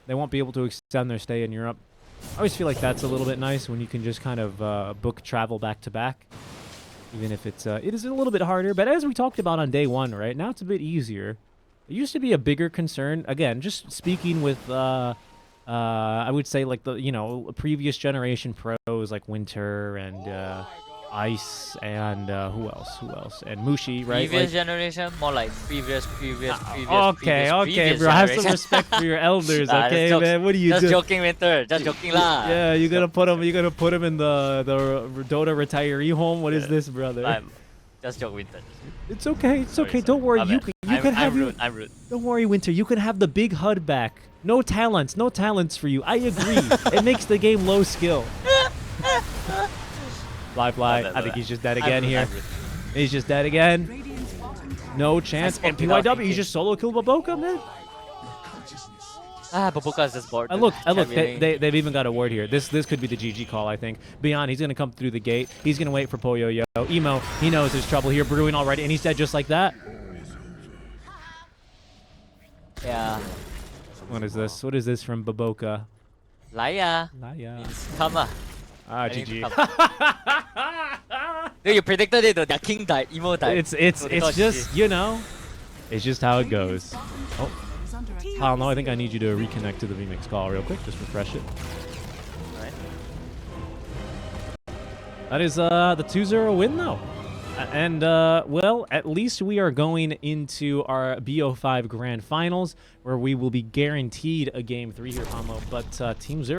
They won't be able to extend their stay in Europe. I always feel like that's a little bit nice when you can just kind of book travel back to back, even if it is a little bit harder. But as we talked about on day 1, right now it's a bit easier. It used to be a bigger concern. Again, just speaking with I would say like the previous generation pros like Winter and Ice and who else and Mushi, right? Previous Like, generation, more like previous. okay, previous bro. Have some generation. respect for your elders, Nah, okay, just jokes. man. What are you Just doing? joking, Winter. Just joking lah. Yeah, you're gonna Joke- put him. You're gonna put him in the Dota retiree home. What is this, brother? Just joke, Winter. It's okay. It's Sorry, okay. sorry. Don't worry. My You bad. can. You can have I'm your. rude. I'm rude. Don't worry, Winter. You can have the big HUD back. No talents. No talents for you. I agree. It makes the game low skill. Fly. My bad, I think he's just dead I'm again rude, here. I'm rude. He's just dead again. Radiant's bottom tower No chance. And without PYW, he thinking. just solo killed Baboka, man. Baboka is just bored. Look. Can't really- They've even got a ward here. This could be the GG call, I think. Beyond, he's gonna come through the gate. He's gonna wait for Poyo-Yo. Emo, he knows there's trouble here brewing already, and he's dead just like that. Yeah. What is this? What is this from Baboka? Laya. Laya. Means come ah. Ah, I need to GG. come. Dude, you predicted it though. Their king died. Emo died. So they It's got just, GG. it's just how it goes. Oh, is under attack. I don't know. I think I need you to reconnect to the VMix call real quick. Just refresh it. Alright. That is the 2-0 win, though. And, well, at least we are going into our BO5 Grand Finals, where we will be guaranteed a Game 3 here, Ponlo. But Team 0